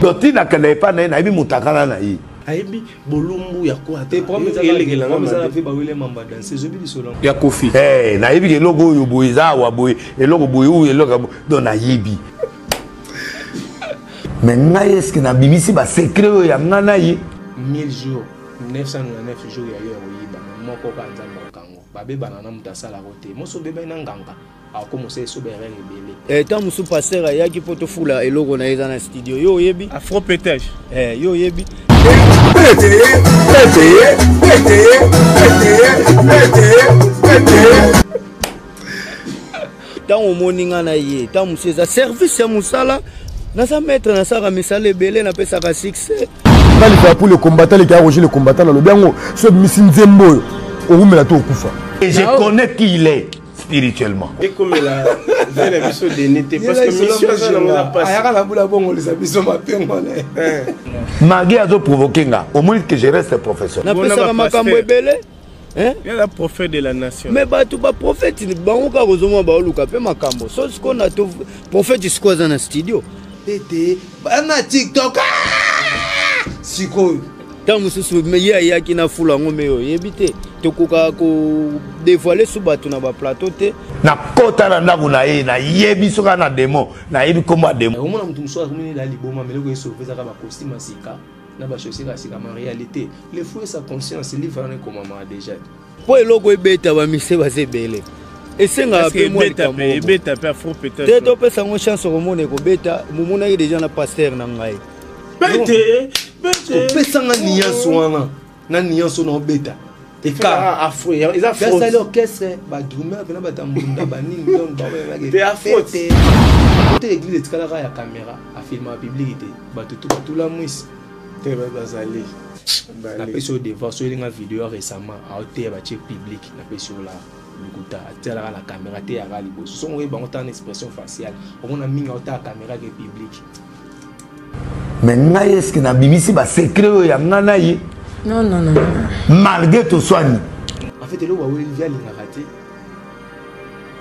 dotina kana pas na ibi mutakana na yi aibi bolumbu ya quoi te promesa na fe ba wele mamba danser je bi di solo ya kofi na ibi ke logo yo boiza wa boy eloko boy ou eloko do na yibi mais ngai est-ce que na bimisi ba secret ya ngana yi 1000 jours 999 jours ya yo yiba moko ka nzamba kango babe banana mutasala rote moso bebe na nganga akomosa so bere rebele tant musu passer ya ki poto fula eloko na eza na studio yo yebi afro pétage yo yebi tant au moninga na ye tant musu eza service ya musala na sa mettre na sa misala ebele na pesa ka succès il faut pour le combattant les qui a rejoint le combattant le bien ce misinzembo au la to kufa et je connais qui il est spirituellement et comme la veine biso de n'était parce que mission ça n'a pas ayaka la boula bongo les biso mapengo na magi azo provoquer nga au moins que je reste professeur na pesa ka makambo ebele il y a le prophète de la nation mais bato ba prophète bango ka kozoma ba oluka pe makambo so ce qu'on a to prophète sikoza na studio tete bana TikTok siko tant mususu me ya ki na fula ngome yo yebite to koka ko dévoiler sous bato na ba plateau te na kota na ndaku na ye na yebi soka na demo na yebi komba demo au mona mutu muso akomini la liboma meloko eso pesa ka ba costume sika na ba chaussures sika en réalité le fou et sa conscience livre ne comme maman déjà po eloko ebeta ba mise ba sebele esenga pe mo ebeta pe afro pétage te to pesa ngo chance ko mona ko beta mumuna yi déjà na pasteur na ngai bete pesa nga niyanso wana na niyanso na beta et car afro ils a faux ça l'orchestre ba drummer pena ba tambunda ba nini don ba ba te afro te l'église de kala ya caméra a filmer la publicité ba tout la mousse te ba bazali la peso devant sur une vidéo récemment a été ba check public la peso là lukuta tela la caméra te ya gali bo so ngo ba ngota en expression faciale on a mis ngota caméra ke public mais ngai est-ce que na bimisi ba secret ya ngana yi non malgré tout soigne en fait le wa weli via l'ingaraté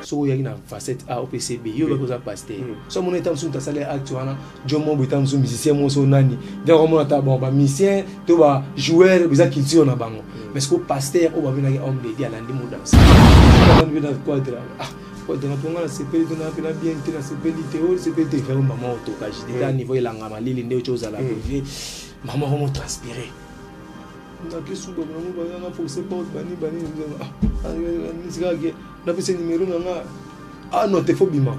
so ya na facette A OPCB yo ba koza pasteur so mon état msunta sale actuellement jomo bo état msun musicien mo so nani de ko mo ta bon ba musicien to ba joueur biza culture na bango mais ce que pasteur o ba bina ki homme de dia la ndi mo danse on bi na quadra quand on a la CPL on a bien la CPL théo CPL faire maman autocage déjà niveau il a ngamali linde chose à la vie maman comment transpirer na ke suba maman ba na force porte bani na pese numéro na non te faut bima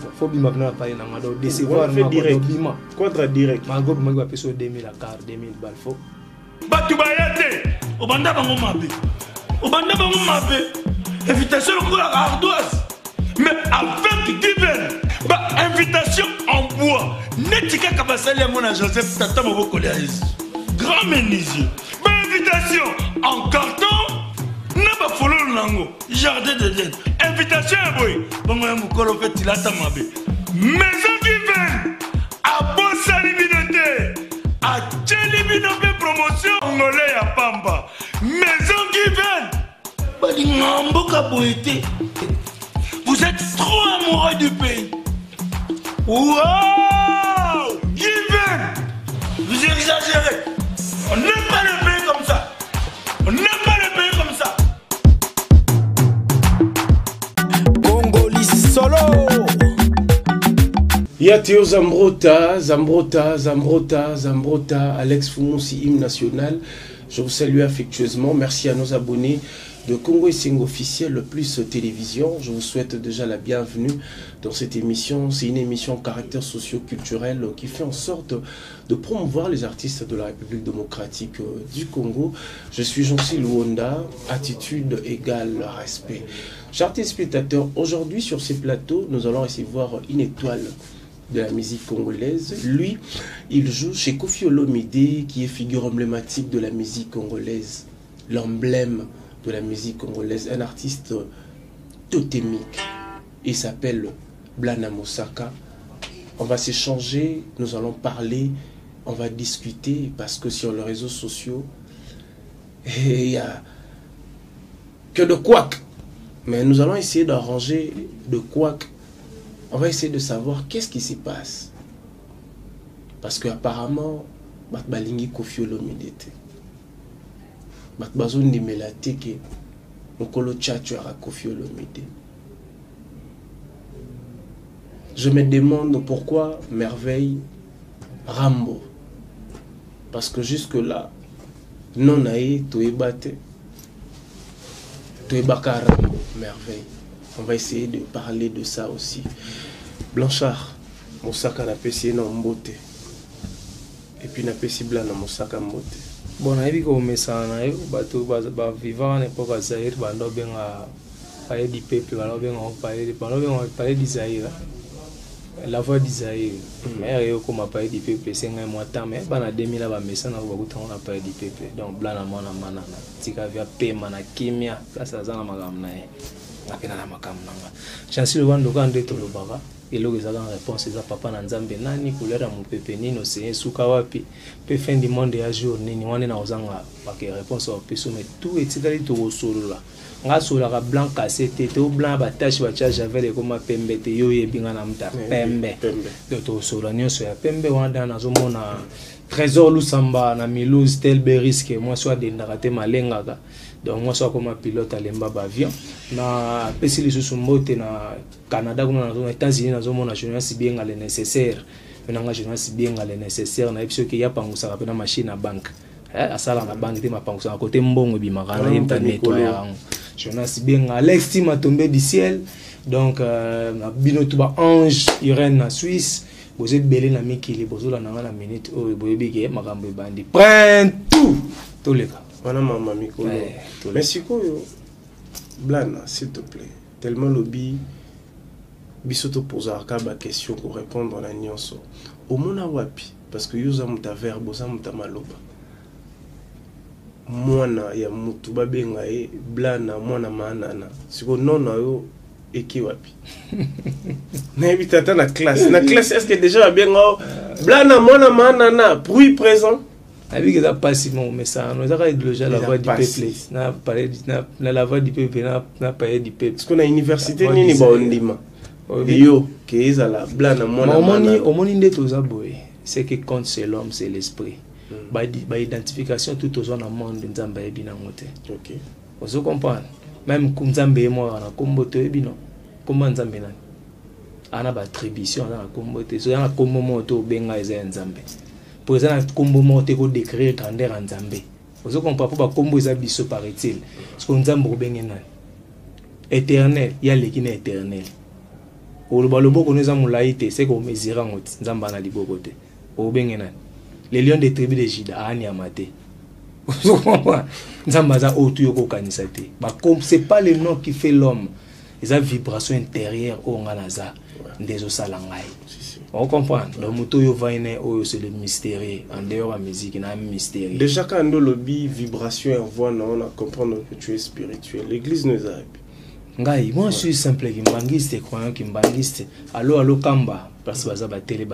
na pa na ngado décevoir na bima contre direct mango bima ba pese 2000 à car 2000 bal fo batu bayate obanda bango mabe invitation ko la ardoise mais avec divine invitation en bois netika kabasali ya mona Joseph tata moboko ya grand menuisier invitation en carton na ba fololo nango jardin de Dieu invitation ya boy bongo ya mukolo fait tilata mabe maison divine a bosali binote a tcheli binote promotion ngolé ya pamba maison divine bali ngamboka boité. Vous êtes trop amoureux du pays. Wow! Given! Vous exagérez. On n'aime pas le pays comme ça. On n'aime pas le pays comme ça. Congolais solo. Yatio Zambrota, Alex Fumoussi, hymne national. Je vous salue affectueusement. Merci à nos abonnés de Congo et Sing officiel, le plus télévision. Je vous souhaite déjà la bienvenue dans cette émission. C'est une émission caractère socio-culturel qui fait en sorte de promouvoir les artistes de la République démocratique du Congo. Je suis Jean-Cy Luonda, attitude égale respect. Chers téléspectateurs, aujourd'hui sur ces plateaux, nous allons recevoir une étoile de la musique congolaise. Lui, il joue chez Koffi Olomide, qui est figure emblématique de la musique congolaise, l'emblème de la musique congolaise, un artiste totémique. Il s'appelle Blana Mosaka. On va s'échanger, nous allons parler, on va discuter, parce que sur les réseaux sociaux, il y a que de couac. Mais nous allons essayer d'arranger de couac. On va essayer de savoir qu'est-ce qui se passe. Parce que apparemment, balingi Koffi Olomide te. Bazo ndimela te ke mokolo tchatcho à Koffi Olomide. Je me demande pourquoi Merveille Rambo. Parce que jusque-là, non aïe, Toebate, Toebaka Rambo, Merveille. On va essayer de parler de ça aussi. Blanchard, Moussaka n'a pas essayé dans Mbote. Et puis n'a pas essayé blanc dans Moussaka Mbote. Bon, on a vu que ça va vivre à l'époque à Zahir, on a bien parler du peuple, on a bien parler d'Isaïr. La voix d'Isaïr, mais comme on a parlé du peuple, c'est un mois de temps, mais pendant 2000 ans, on a parlé du peuple. Donc, blanc, on a manana, tika via paiement, kimia, ça, ça, ça, chansi le wando quand ndето le baba et le gars dans réponse ça papa na nzambe nani couleur mon pepe nino c'est suka wapi pe fin du monde ya jour nini wana na ozanga ba ke réponse au peso mais tout est tikali to solo là nga solo ka blanc cassé te au blanc ba tache ba charge avec comme pembe te yo yebinga na mta pembe to solo nyonso ya pembe wana na zomona trésor lusamba na Milouz tel risque moi soit de ndakate malengaka. Donc moi soit comme pilote à l'emba avion na pesi les sous-mots na Canada comme dans les États-Unis dans mon national si bien à le nécessaire on engagement si bien à le nécessaire na episode que y a pangusa ka na machine à banque à ça la banque te ma pangusa à côté mbongo bi makana yemta nettoyer je na si bien à l'extime a tombé du ciel donc na bino tuba ange Irène na Suisse vous êtes belé na mikili bozola na la minute o boyebi ke makambo bandi prend tout les cas. Voilà maman Mikolo. Mais si quoi, Blana, s'il te plaît, tellement lobby, bisoto posa ma question pour répondre à la nuance. Au mona wapi, parce que yosa muta verbe, yosa muta maloba. Mwana ya mutu babenga e Blana mwana manana. Si quoi non na yo eki wapi. Na habitata na classe. Est-ce que déjà bien Blana mwana manana, bruit présent. Avec ça passivement mais ça nous a déjà la voix du peuple n'a parlé na la voix du peuple n'a parlé du peuple parce qu'on a université ni ba ondima yo que ezala blanc na mona au moni ndeto za boy c'est que compte c'est l'homme c'est l'esprit ba identification tout aux na monde nzamba ebina ngote OK vous comprenez même comme nzambe mo na komboto ebino comme nzambe nani ana ba attribution na komboto so na komomo to benga eza nzambe pour ça combo monter ko décrire grandeur en Nzambe vous comprenez pas combo ça biso paraît-il parce que Nzambe robengena éternel il y a l'équine éternel au loboko nous a moulaïté c'est qu'on mesure en Nzamba na liboko te robengena les lions des tribus de Juda ani amate vous comprenez Nzamba za otu yoko kanisa te ba comme c'est pas le nom qui fait l'homme les vibrations intérieures au nganaza ndezo salangai. On comprend. Donc, c'est le mystère. En dehors de la musique, il y a un mystère. Déjà, quand on a lobby, vibration et voix, on a compris que tu es spirituel. L'église nous a appris. Moi, je suis simple kimbangiste, croyant kimbangiste. Allo kamba, parce que ça va télé.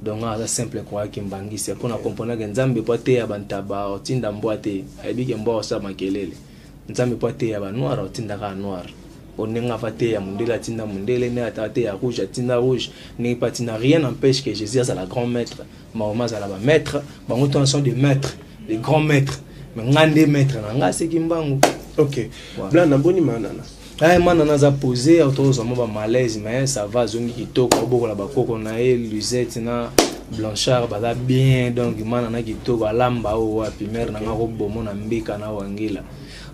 Donc, on a simple croyant kimbangiste. Pour comprendre que Nzambe peut être abantaba, tinda mboate, ebi kembo sa makelele. Nzambe peut être noir, tinda noir. On n'a pas été à Mundela, Tina Mundela, n'est attaqué à rouge, à Tina rouge, n'est pas Tina. Rien n'empêche que Jésus est la grand maître, Mahoma est la maître, Mahoma sont des maîtres, des grands maîtres, mais ngande maîtres, n'anga c'est Kimbangu. Ok. Blanc na boni manana. Ah manana a posé, autour de moi malaise, mais ça va zongi qui toque, beaucoup la bako qu'on a eu, Luzette na Blanchard, bada bien, donc manana qui toque à lamba ou à primaire, n'anga robo mon ambika na wangila.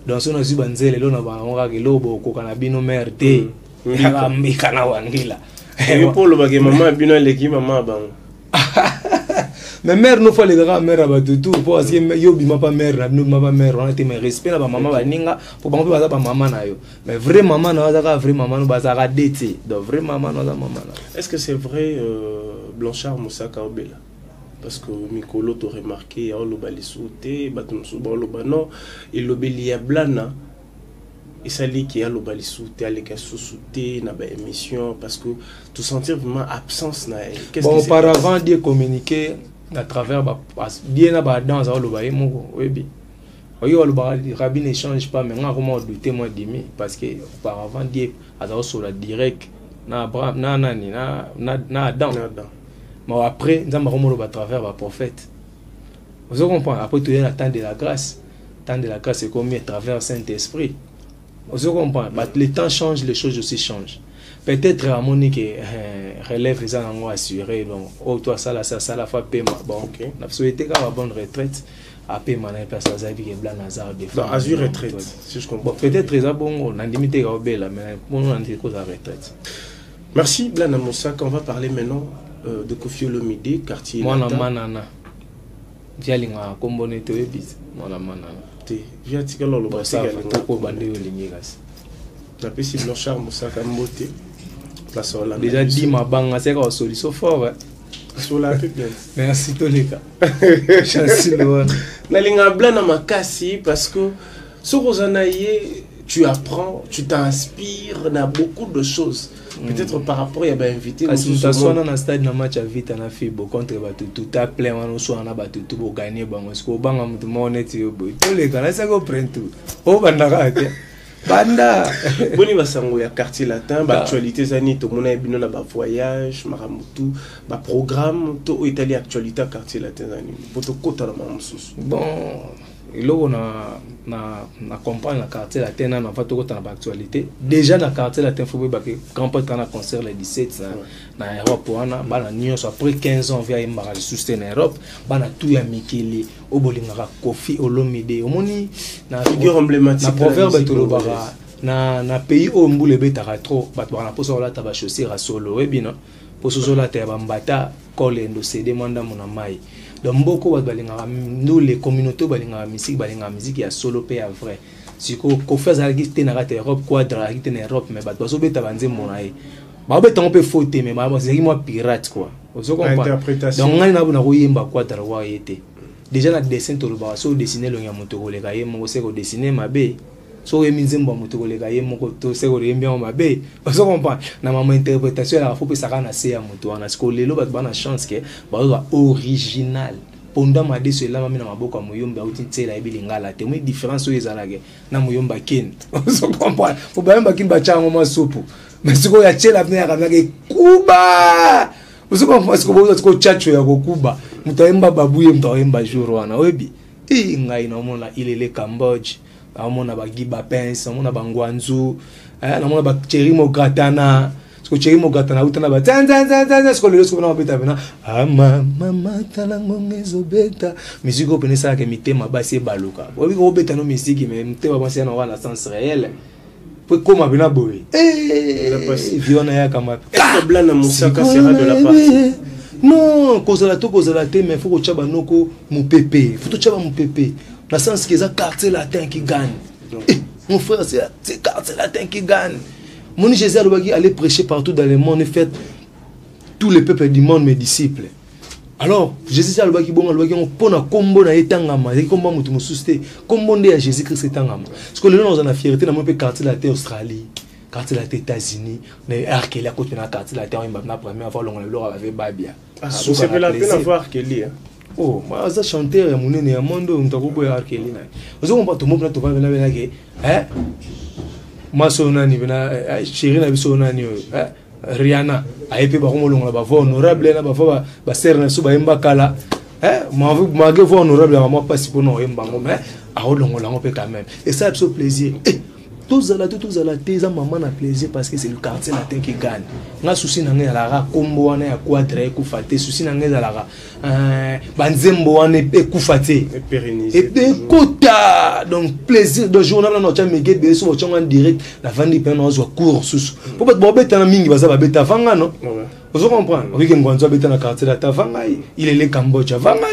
Donc si on a vu banzele lo na bango ke lobo ko kana bino merde ya mbika na wangila et pour le bagage maman bino leki maman bango mais mère no fallait que mère abatutu parce que yo bima pas mère na bino ma pas mère on a été mais respect na ba maman ba ninga pour bango ba ba maman na yo mais vrai maman na za ka vrai maman no ba za ka dete donc vrai maman na za maman na. Est-ce que c'est vrai Blanchard Moussaka Obela? Parce que Mikolo t'a remarqué, il y a le sauté, et le bélier blana, et ça dit qu'il y a le sauté, il y a sauté, dans l'émission, parce que tu sentir vraiment absence. Bon, auparavant, de communiquer à travers, bien à la danse, le bail, oui, le rabbin ne change pas, mais comment douter moi d'aimer, parce que auparavant, Dieu a sur la direct, na Adam. mais après nous avons à travers le prophète. Vous comprenez? Après tu as le temps de la grâce. Le temps de la grâce c'est comme à travers le Saint-Esprit. Vous comprenez? Le temps change, les choses aussi changent. Peut-être à mon niveau relève les gens assurés. Donc, oh toi ça la fois paiement. Bon, ok. On a souhaité qu'à bonne retraite. À paiement les personnes qui blanc Nazar de fois. Azur retraite. Si je comprends. Bon, peut-être très bon. On a limité à obéir mais pour nous on a dit cause à retraite. Merci Blanc Moussaka. On va parler maintenant de Koffi Olomide, quartier. Moi na manana. Dialinga kombone to ebis. Moi na manana. Via tikalo lo basa ko bande olingi gas. Na pesi Blanchard Moussaka mbote. Place Hollande. Déjà dit ma banga c'est quoi solution fort. Sur la tête. Merci Toleka. Chance loin. Nalinga Blanc makasi parce que sur Rosanaye tu apprends, tu t'inspires dans beaucoup de choses. Peut-être par rapport il y a bien invité parce que tu sois dans un stade dans match à vite en Afrique contre tout à plein on soit en battu tout pour gagner bon parce que banga tout monde est tous les gars ça go prend tout oh banda banda boni basango ya quartier latin ba actualité zani to mona bino na ba voyage maramutu ba programme to Italie actualité quartier latin zani poto kota na mamsusu bon iloko na campagne na quartier latin na va to kota na actualité déjà na quartier latin faut ba que grand pas na concert le 17 na Europe wana bana nyonso après 15 ans via imara soutenir en Europe bana tout ya mikili obolingaka Koffi Olomide omoni na figure emblématique na proverbe to lobara na pays o mbule betaka trop bato bana poso la taba chaussure à solo ebino poso la ta bambata kolendo cd manda mona mai donc beaucoup bato balingaka nous les communautés balingaka musique ya solo pe ya vrai siko ko faire ça qui na rate Europe quadra qui na Europe mais bato baso beta banze mona e ba beta on peut faute mais ba c'est moi pirate quoi vous comprenez donc ngani na bona ko yemba quadra wa yete déjà na dessin to ba so dessiner lo nyamoto ko le ka yemo se ko dessiner mabe so eminzemba moto ko le ka yemo ko to se ko yembia mabe vous comprenez na mama interprétation la faut que ça kana se ya moto wana ce ko lelo ba bana chance que ba original pendant ma de cela mami na maboko moyomba uti tsela ebilingala te moi différence o ezalake na moyomba ken vous comprenez faut ba yomba kin ba chango masupu mais ce ko ya tsela pena ka ke kuba vous comprenez ce ko chacho ya ko kuba mutaemba babuye mutaemba jour wana obi ngai na mona ilele Cambodge amona ba giba pens amona bangwanzu na mona ba cherimo gratana ce que cherimo gratana utana ba tanzanza ce que le sco na beta bena mama talango ngezo beta musique opene ça que mitema basi baluka obi ko beta no musique mais mitema basi na wala sens réel pour comment bena boy viona ya kama est-ce que Blanc Moussaka sera de la partie? Non, cause la te mais faut que tu banoko mon pépé faut que tu mon pépé dans sens que ça quartier latin qui gagne mon frère c'est quartier latin qui gagne mon Jésus allait prêcher partout dans le monde et fait tous les peuples du monde mes disciples alors Jésus alobaki bon alobaki on pona kombo na etangama et kombo mutu mususte kombo nde ya Jésus Christ etangama parce que le nom on a fierté dans mon quartier latin Australie quartier latin États-Unis mais Arkeli à côté na quartier latin on m'a première fois l'on le avec Babia c'est pas la peine avoir Arkeli oh moi ça chanteur monene ya mondo ntako ya Arkeli na vous on pas tout monde to va venir que moi sonani bena chérie na biso nani Rihanna ayepe ba komolonga ba voix honorable na ba voix ba ser na so ba yemba kala ma voix honorable na moi pas si pour non yemba mais a olongo la pe quand même et ça absolu plaisir tous à la thèse maman a plaisir parce que c'est le quartier latin qui gagne nga souci na nga la kombo wana ya quadre ku faté souci na nga la banzembo wana e ku faté et pérenniser et kota donc plaisir de journal na nocha mege be so chonga direct la vandi pe na zo cours sous pour pas bobeta na mingi baza ba beta vanga non vous comprenez oui que ngwanzo beta na quartier latin vanga il est le Cambodge vanga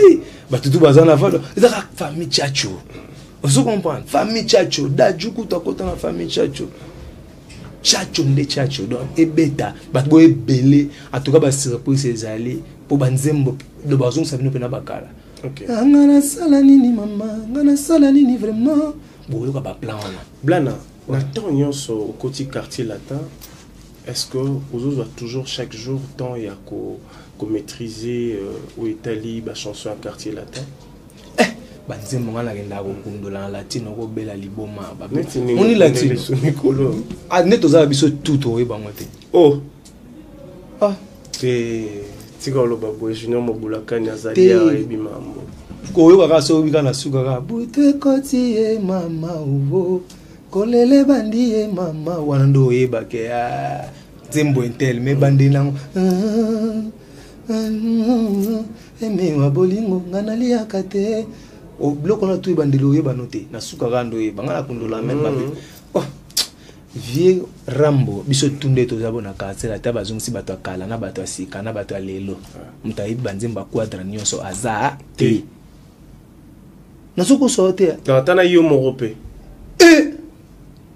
ba tout baza na valo eza famille chacho. Vous comprenez? Famille Chacho, Dajuku Tokota na famille Chacho. Chacho nde Chacho, donc et bêta, batbo e belé, en tout cas ba surprise ces allées pour banzembo de bazon ça vient pena bakala. OK. Ngana sala nini mama, ngana sala nini vraiment. Boyo ka ba plan wana. Blana, na tonyo so côté quartier latin, est-ce que vous doit toujours chaque jour temps ya ko maîtriser au Italie ba chanson à quartier latin? Banzembo ngana kenda ko kundola latino ko bela liboma ba on ni latino Nicolo neto za biso tout o e bango te oh ah c'est Tikolo babo junior mobula kanya zalia ebimambo. Ko kaka so bika na suka ka bute koti e mama uvo kolele bandi e mama wando e bake a zembo intel me bandi nango eme wa bolingo nganali akate o bloko na tu bandilo e banote na suka kando e bangala kundola men babe oh vie rambo biso tunde to zabo na kasela ta bazongisi bato akala na bato asika na bato alelo mutayi banzemba quadra nyonso aza te nasoko sorte na tana yo morope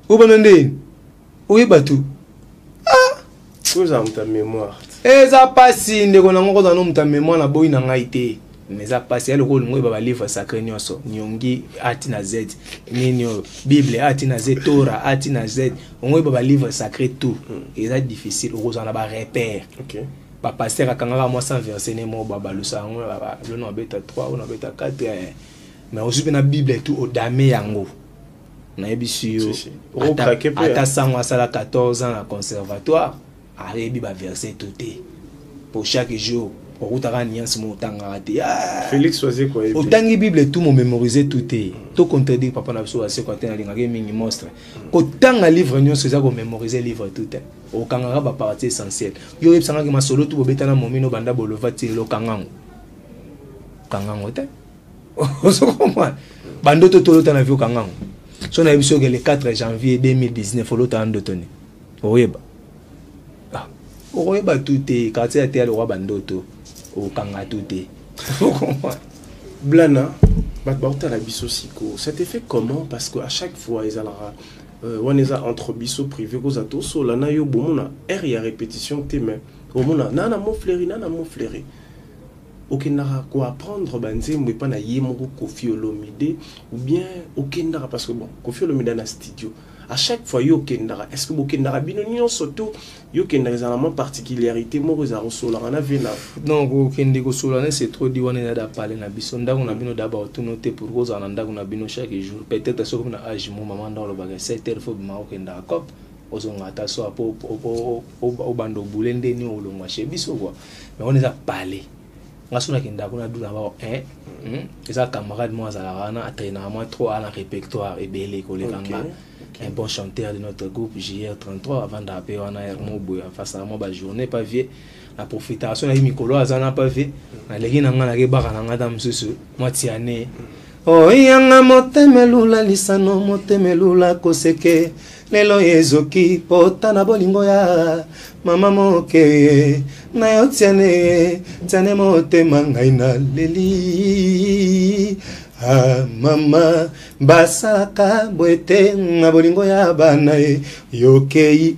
obanande oye batu kuza mta mémoire eza pasi ndeko nango ko zano mta mémoire na boyi na ngai te mais eza pasi ale ko ngwe ba livre sacré nyonso nyongi ati na z ninyo bible ati na z Torah ati na z ngwe ba livre sacré tout eza difficile ko zana ba repère OK ba pasteur akanga moi sans verset ne mo ba balusa ngwe ba le no beta 3 ou no beta 4 mais aussi na bible tout odame yango na ebisio ata sangwa sala 14 ans à conservatoire arebi ba verset tout pour chaque jour okutaka niance mo tanga te Félix Oise ko ebi otangi bible tout mo mémoriser tout to contredire papa na biso ase ko tena linga ke mingi monstre ko tanga livre nyonso za ko mémoriser livre tout o kangaka ba partie essentielle yo yebsanga ke masolo tout bobetana momino banda bolova ti lo kangango te oso comprendre bando to lota na vio kangango so na biso ke le 4 janvier 2019 lota ando toni oyeba oyeba tout quartier te le roi bando to o kanga tout Blana batbauta la biso siko ça te fait comment parce que à chaque fois ils alara on est entre biso privé ko za to so la na yo bomona air ya répétition te mais bomona nana mo fleuri okendaka ko apprendre banzembo pa na yemoko Koffi Olomide ou bien okendaka parce que bon Koffi Olomide na studio à chaque fois yo okendaka est-ce que bokendaka bino surtout yo okendaka za na particularité moko za rosola na vena non okende ko sola c'est trop di wana da parler na biso ndako na bino d'abord tout noter pour ko za na ndako na bino chaque jour peut-être so comme na âge mo maman dans le bagage 7 heures faut ma okendaka cop ozonga ta so apo o bando bulende ni olongwa chez biso quoi mais on les a parlé ngasuna kinda kuna duna ba eza camarade moi za la na atena moi trop à la répertoire et belé ko le kanga un bon chanteur de notre groupe JR33 avant d'appeler on a Hermo Boya face à moi ba journée pas vie la profitation na mikolo azana pas vie na leki na ngana ke baka na ngata msusu moi tiane o yanga motemelula lisano motemelula koseke lelo yezoki pota na bolingo ya mama moke na yo tiane motema ngai na leli mama basaka bwete na bolingo ya bana yokei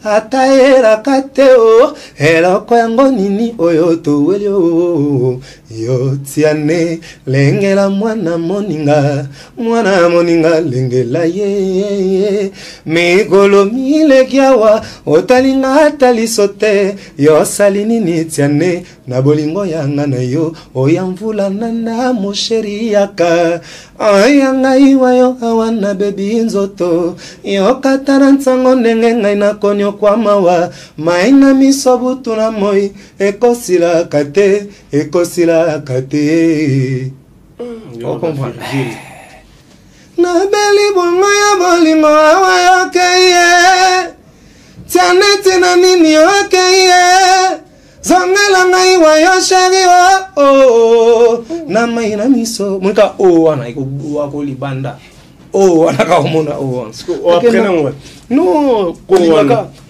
ataera kateo eloko yango nini oyo toweli yo tiane lengela mwana moninga lengela ye mikolo milekiawa otalinga talisote yo salini ni tiane na bolingo yanga na yo oyamvula nana mosheri yaka ayanga iwayo awana bebi nzoto yo katana nsango ndenge ngai na konyo kwa mawa maina misobutu na moi ekosila kate on comprend na beli bongo ya bolingo awa yokeye tiane tina nini yokeye zongela ngai wa yo sheri na maina miso mwika wana iko ko libanda wana ka omona wana no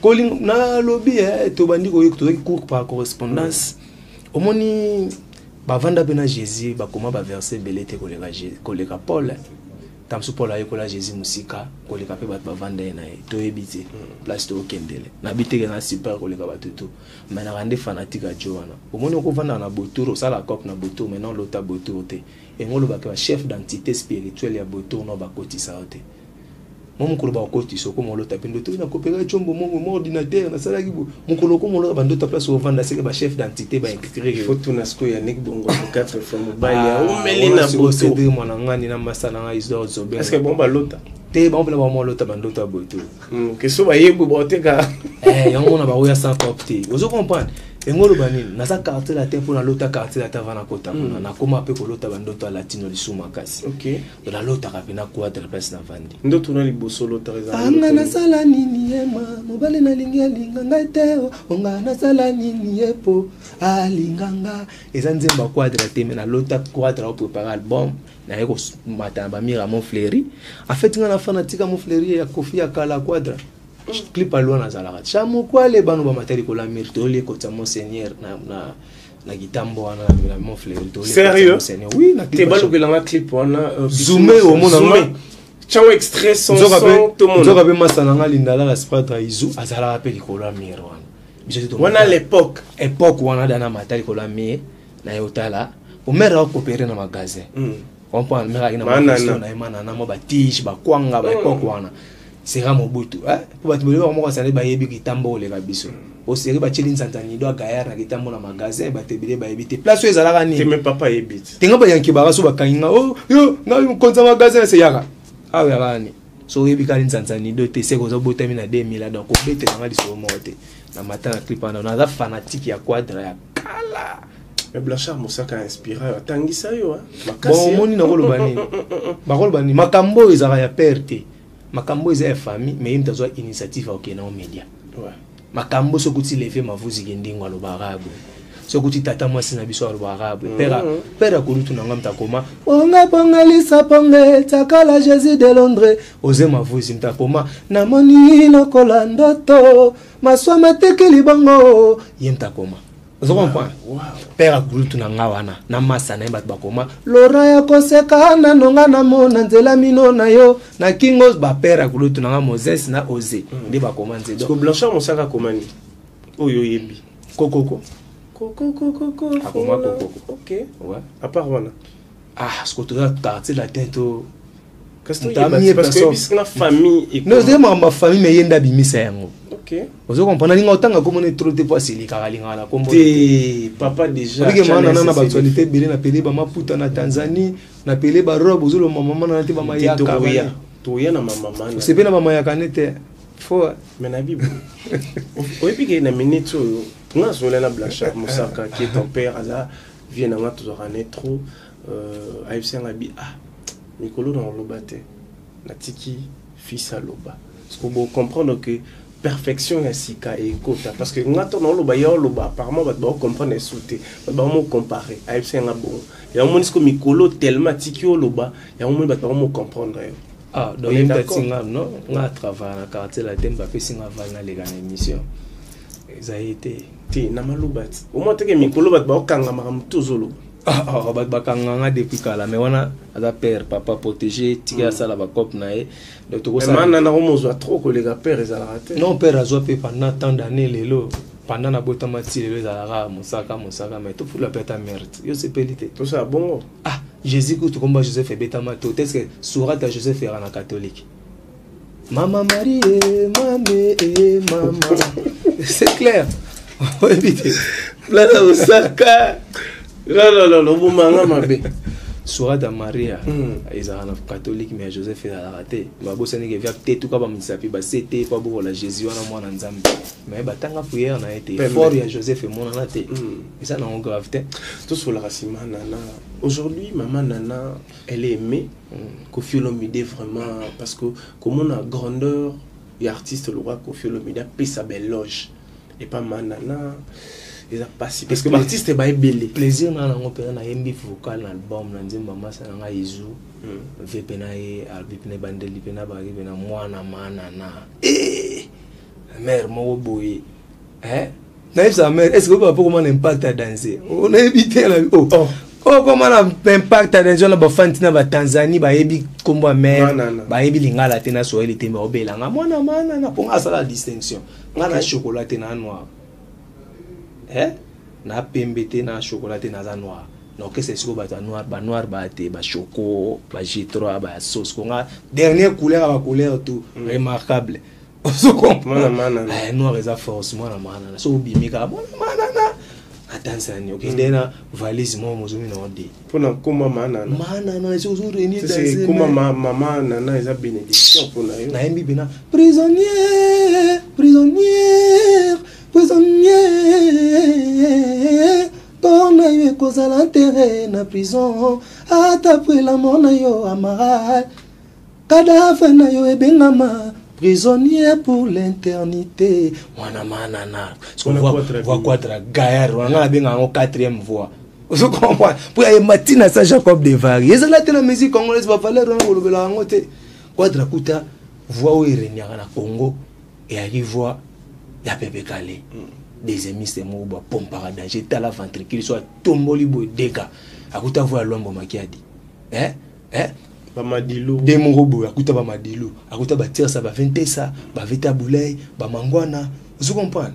kolinga na lobby to bandi ko cours par correspondance omoni bavanda bena Jésus bakoma ba verset belete koleka Paul tamsu Paul ayekola Jésus musika koleka pe bat bavanda na to ebiti place to kendele na biteke na super koleka batutu mais na rande fanatique a Joana omoni ko vanda na botoro sala cop na botoro maintenant lota botoro te et ngolo ba chef d'entité spirituelle ya botoro no ba kotisa te mukolo ba kotisa ko mo lota pendo to na kopera chombo mo ordinateur na sala kibu mukolo ko mo lota bando ta place au vanda c'est ba chef d'entité ba écrire photo na sko ya nek bongo 4 fois mobile o meli na boto de mwana ngani na masala nga iso zobe est-ce que bon ba lota te ba mpela ba mo lota bando ta boto que so ba yebu bote ka yango na ba oya sans copte ozo comprendre engolo banini naza quartier latin pour na lota quartier latin vana kota kuna na koma pe ko lota bandoto latino lisuma kasi OK la lota ka pena quadre place na vandi ndoto na liboso lota reza anga na sala nini ema mobale na lingi alinga ngai te onga na sala nini epo alinganga ezanzemba quadre teme na lota quadre au préparer album na yeko matana ba mira mon fleuri en fait nga na fanatika mon fleuri ya kofi ya kala quadre clip alwa na zalaka chamo kwa le bano ba materi ko la mirto le ko tamo seigneur na gitambo wana na mon fleuri to le sérieux oui na te balu ke la clip wana zoomé au monde zoomé chao extrait son tout monde zoka be masana nga lindala la spratra izu azala pe ko la mir wana l'époque wana dana materi ko la mir na yotala o mera ko coopérer na magasin comprendre mera ina na imana na mo ba tige ba kwanga ba époque wana sera Mobutu pour battre ba mo kasane ba yebi kitambo le kabiso o seri ba chili nsantani do gayar na kitambo na magasin ba tebele ba yebite place o ezalaka ni te papa yebite tenga ba yanki ba so ba kanga oh yo na konza magasin se yaka awe yakani so yebi kali nsantani do te se ko zo botami na 2000 donc ko bete na ngadi so mote na matana clip na za fanatique ya quadra ya kala mais Blanchard Moussaka inspiré atangisa yo makasi bon moni na koloba nini ba koloba ni makambo ezaka ya perte makambo eza ya famille mais imta zo initiative au kena au media ouais makambo sokuti lever mavuzi kendingo alobarabu sokuti tata mwasi na biso alobarabu pera kulutu nanga mtakoma onga pongalisa ponge takala Jésus de Londres oze mavuzi mtakoma na moni lokola ndoto maswa matekeli bango yemtakoma vous comprenez pera kulutu nanga wana na masa na bat bakoma lora ya koseka na nonga na mona nzela mino na yo na kingos ba pera kulutu nanga Moses na Oze ndi bakoma nzedo ko Blanchard Moussaka komani oyo yebi kokoko akoma kokoko OK ouais à part wana ce que tu as quartier la tête parce que la famille et non c'est ma famille mais yenda bimisa yango OK vous comprenez linga otanga comme on est trop de fois c'est les karalinga na kombo papa déjà avec maman na ba actualité belé na pelé ba maputa na Tanzanie na pelé ba robe ozolo maman na te ba mayaka toya na maman c'est bien na ba mayaka nete fo mais na bible o epike na minute nga zola na Blanchard Moussaka qui est ton père là vient na toujours en trop AFC ngabi Mikolo dans l'obate na tiki fils à loba parce que vous comprendre que perfection ya sika et kota parce que ngato na loba ya loba apparemment ba comprendre sauter ba mo comparer AFC ngabo ya mo nisiko Mikolo tellement tiki loba ya mo ba mo comprendre donc il tatinga non nga travailler na quartier la temba pe singa vala les gars émission ça été ti na malobat au moins que Mikolo ba kanga maram tozolo bakanganga depuis kala mais wana ada père papa protéger tika sala ba cop na e donc to ça man na romozo trop que les gars père ils a raté non père azo pe pendant tant d'années lelo pendant na botama ti lelo za Moussaka mais tout pour la pète à merde yo c'est pelité tout ça bon Jésus que tu combat Joseph et betama to est-ce que sourate à Joseph era na catholique Maman Marie maman c'est clair éviter là Moussaka non, vous m'en avez Sourate à Maria, ils ont un catholique, mais Joseph est raté. Babo Sénégal vient peut-être tout comme Misapi, c'était pas pour la Jésus, on a moins en Zambie. Mais tant que prière, on a été fort, il y a Joseph et mon anaté. Et ça n'a pas gravité. Tout sur la racine, Nana. Aujourd'hui, maman Nana, elle est aimée. Koffi Olomide vraiment, parce que comme on a grandeur, et artiste le roi Koffi Olomide paie sa belle loge. Et pas Nana. Parce que l'artiste est belé. Plaisir na ngo pena na yembi vocal na album na nzemba masa na izu vpna e albipne bandeli pena ba pena mwana mana na mère mo boy na sa mère est-ce que papa comment impact à danser on a évité la comment impact à danser na ba fantina ba Tanzanie ba yebi kombo mère ba yebi lingala tena so ele temba obelanga mwana mana na ponga sala distinction ngana chocolat na noir na pembete na chocolat na za noir donc c'est ce que ba noir ba te ba choco ba J3 ba sauce konga dernière couleur ba couleur tout remarquable on comprend noir est à force moi na mana so bimika mana na Tanzanie ok dena valise mo mozumi na ode pona kuma mana c'est aujourd'hui ni c'est kuma maman nana eza bénédiction pona yo na yembi bena prisonnier prisonnière, prisonnière. Torna yo ekozala enterré na prison. Ata après la mort na yo amaral. Cadavre na yo ebengama. Prisonnier pour l'éternité. Wana manana. On voit quadra gaillard. On a bien en quatrième voix. Vous comprenez? Pour y matina ça Jacob Devary. Et ça là la musique congolaise va falloir on le bela ngote. Quadra kuta voix où il na Congo et arrive voix ya Pepe Kale. Des émis c'est mo ba pompe para danger ta la ventricule soit tomboli boy dégâts. Akuta voix Lombo Makiadi. Bamadilou de morobo akuta bamadilou akuta batir ça ba ventesa ba veta boulay ba mangwana vous comprenez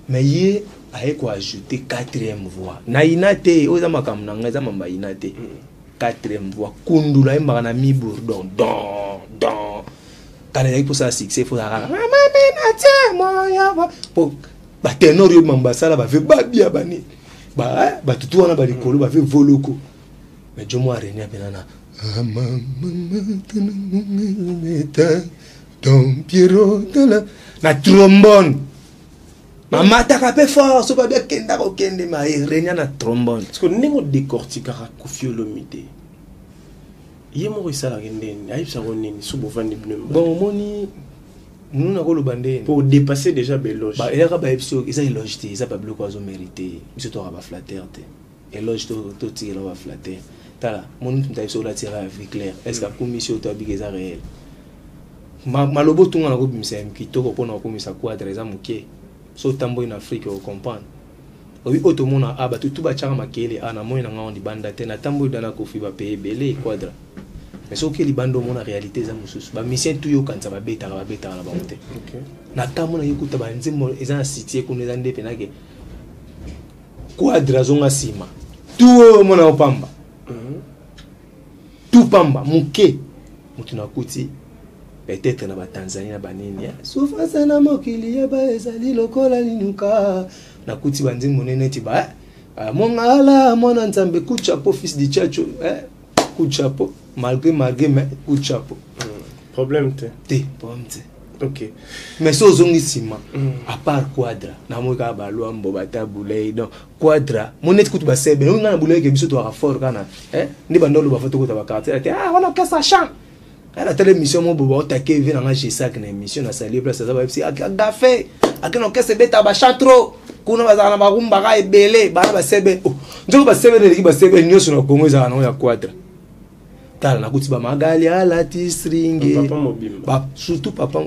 mais yé aye ko ajouter quatrième voix na inate oza makam na ngaza mamba inate quatrième voix kundula imba na mi bourdon don kana yaki pour ça succès faut ara mama menate moya pour ba tenor yo mamba sala ba ve ba bia bani ba tutu wana ba likolo ba ve voloko mais jomo arenia benana na trombone mama takape fort so pas bien kenda ko kende ma renya na trombone parce que nengo décortiquer Koffi Olomide yemo risala kendeni ayibsa konini subo vandi bnemba bon moni nous na ko lo bande pour dépasser déjà beloge ba ela ka ba episode isa eloge te isa pas bloquer ozo mériter biso to ba flatter te eloge to tirer ba flatter tala mon nta iso la tirer avec clair est-ce que commission to abigeza réel malobo tunga na ko bimisa kitoko pona ko misa quadre za muke so tambo in Afrique au comprendre oui auto mona aba tout ba chaka makele ana moyo na ngao banda te na tambo dana Koffi ba payer belé quadre mais so ke li bando mona réalité za mususu ba mission tout yo kanza ba beta na ba monte OK na tambo na yikuta ba nzimo eza cité ko neza ndepe nake quadre zonga sima tout mona opamba tout pamba muke mutuna kuti peut-être na ba Tanzania ba nini souffrance na mokili ya ba ezali lokola linuka na kuti banzi monene ti ba mongala mona nzambe kuchapo fils di chacho kuchapo malgré mais kuchapo problème te OK mais so zongi sima à part quadra na moka ba luambo batabulei donc quadra monet kutu ba sebe on na bulei ke biso to fort kana ndi bandolo ba foto ko ta ba quartier on a ça chant la télévision mo bobo taqué vient na G5 na émission na salir place ça ba FC agafé akeno kese beta ba chantro kuna bazana ba rumba ga ebele ba sebe ndio ba sebe ne ba sebe nyoso na Congo za na ya quadra tala na kuti ba magali ala tisringe papa mobimba ba surtout papa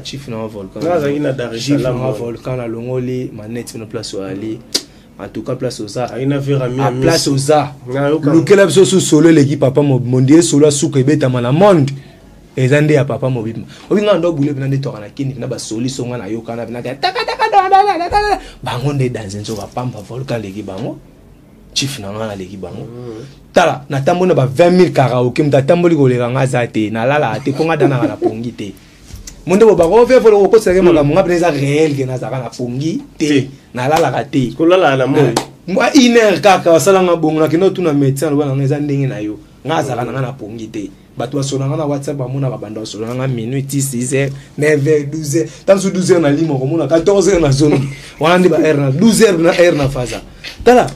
chief na volcan na za ina Dar es Salaam volcan na longoli manette na place ali en tout cas place aux arts ina vera mi place aux arts lukela biso solo l'équipe papa mondial solo suka ebeta na monde ezande ya papa mobimba obinga ndo bule bina ndeto kana kini na ba soli songa na yokana bina taka bango nde dans nzo ba pamba volcan l'équipe bango chief na ngana l'équipe bango tala na tambo na ba 20000 karaoke mtatamboli ko leka ngaza te na lala te konga dana na pongi te monde bo bango fe folo ko sere maka monga presa réel ke na zaka na pongi te na lala ka te ko lala na moyi moi iner kaka sala nga bongo na kino tuna médecin lo bana ngeza ndenge na yo ngaza kana na pongi te bato basona nga na WhatsApp ba mona ba banda solo nga minute 6h 9h 12h tanso 12h na limo ko mona 14h na zone wana ndi ba r na 12h na r na faza tala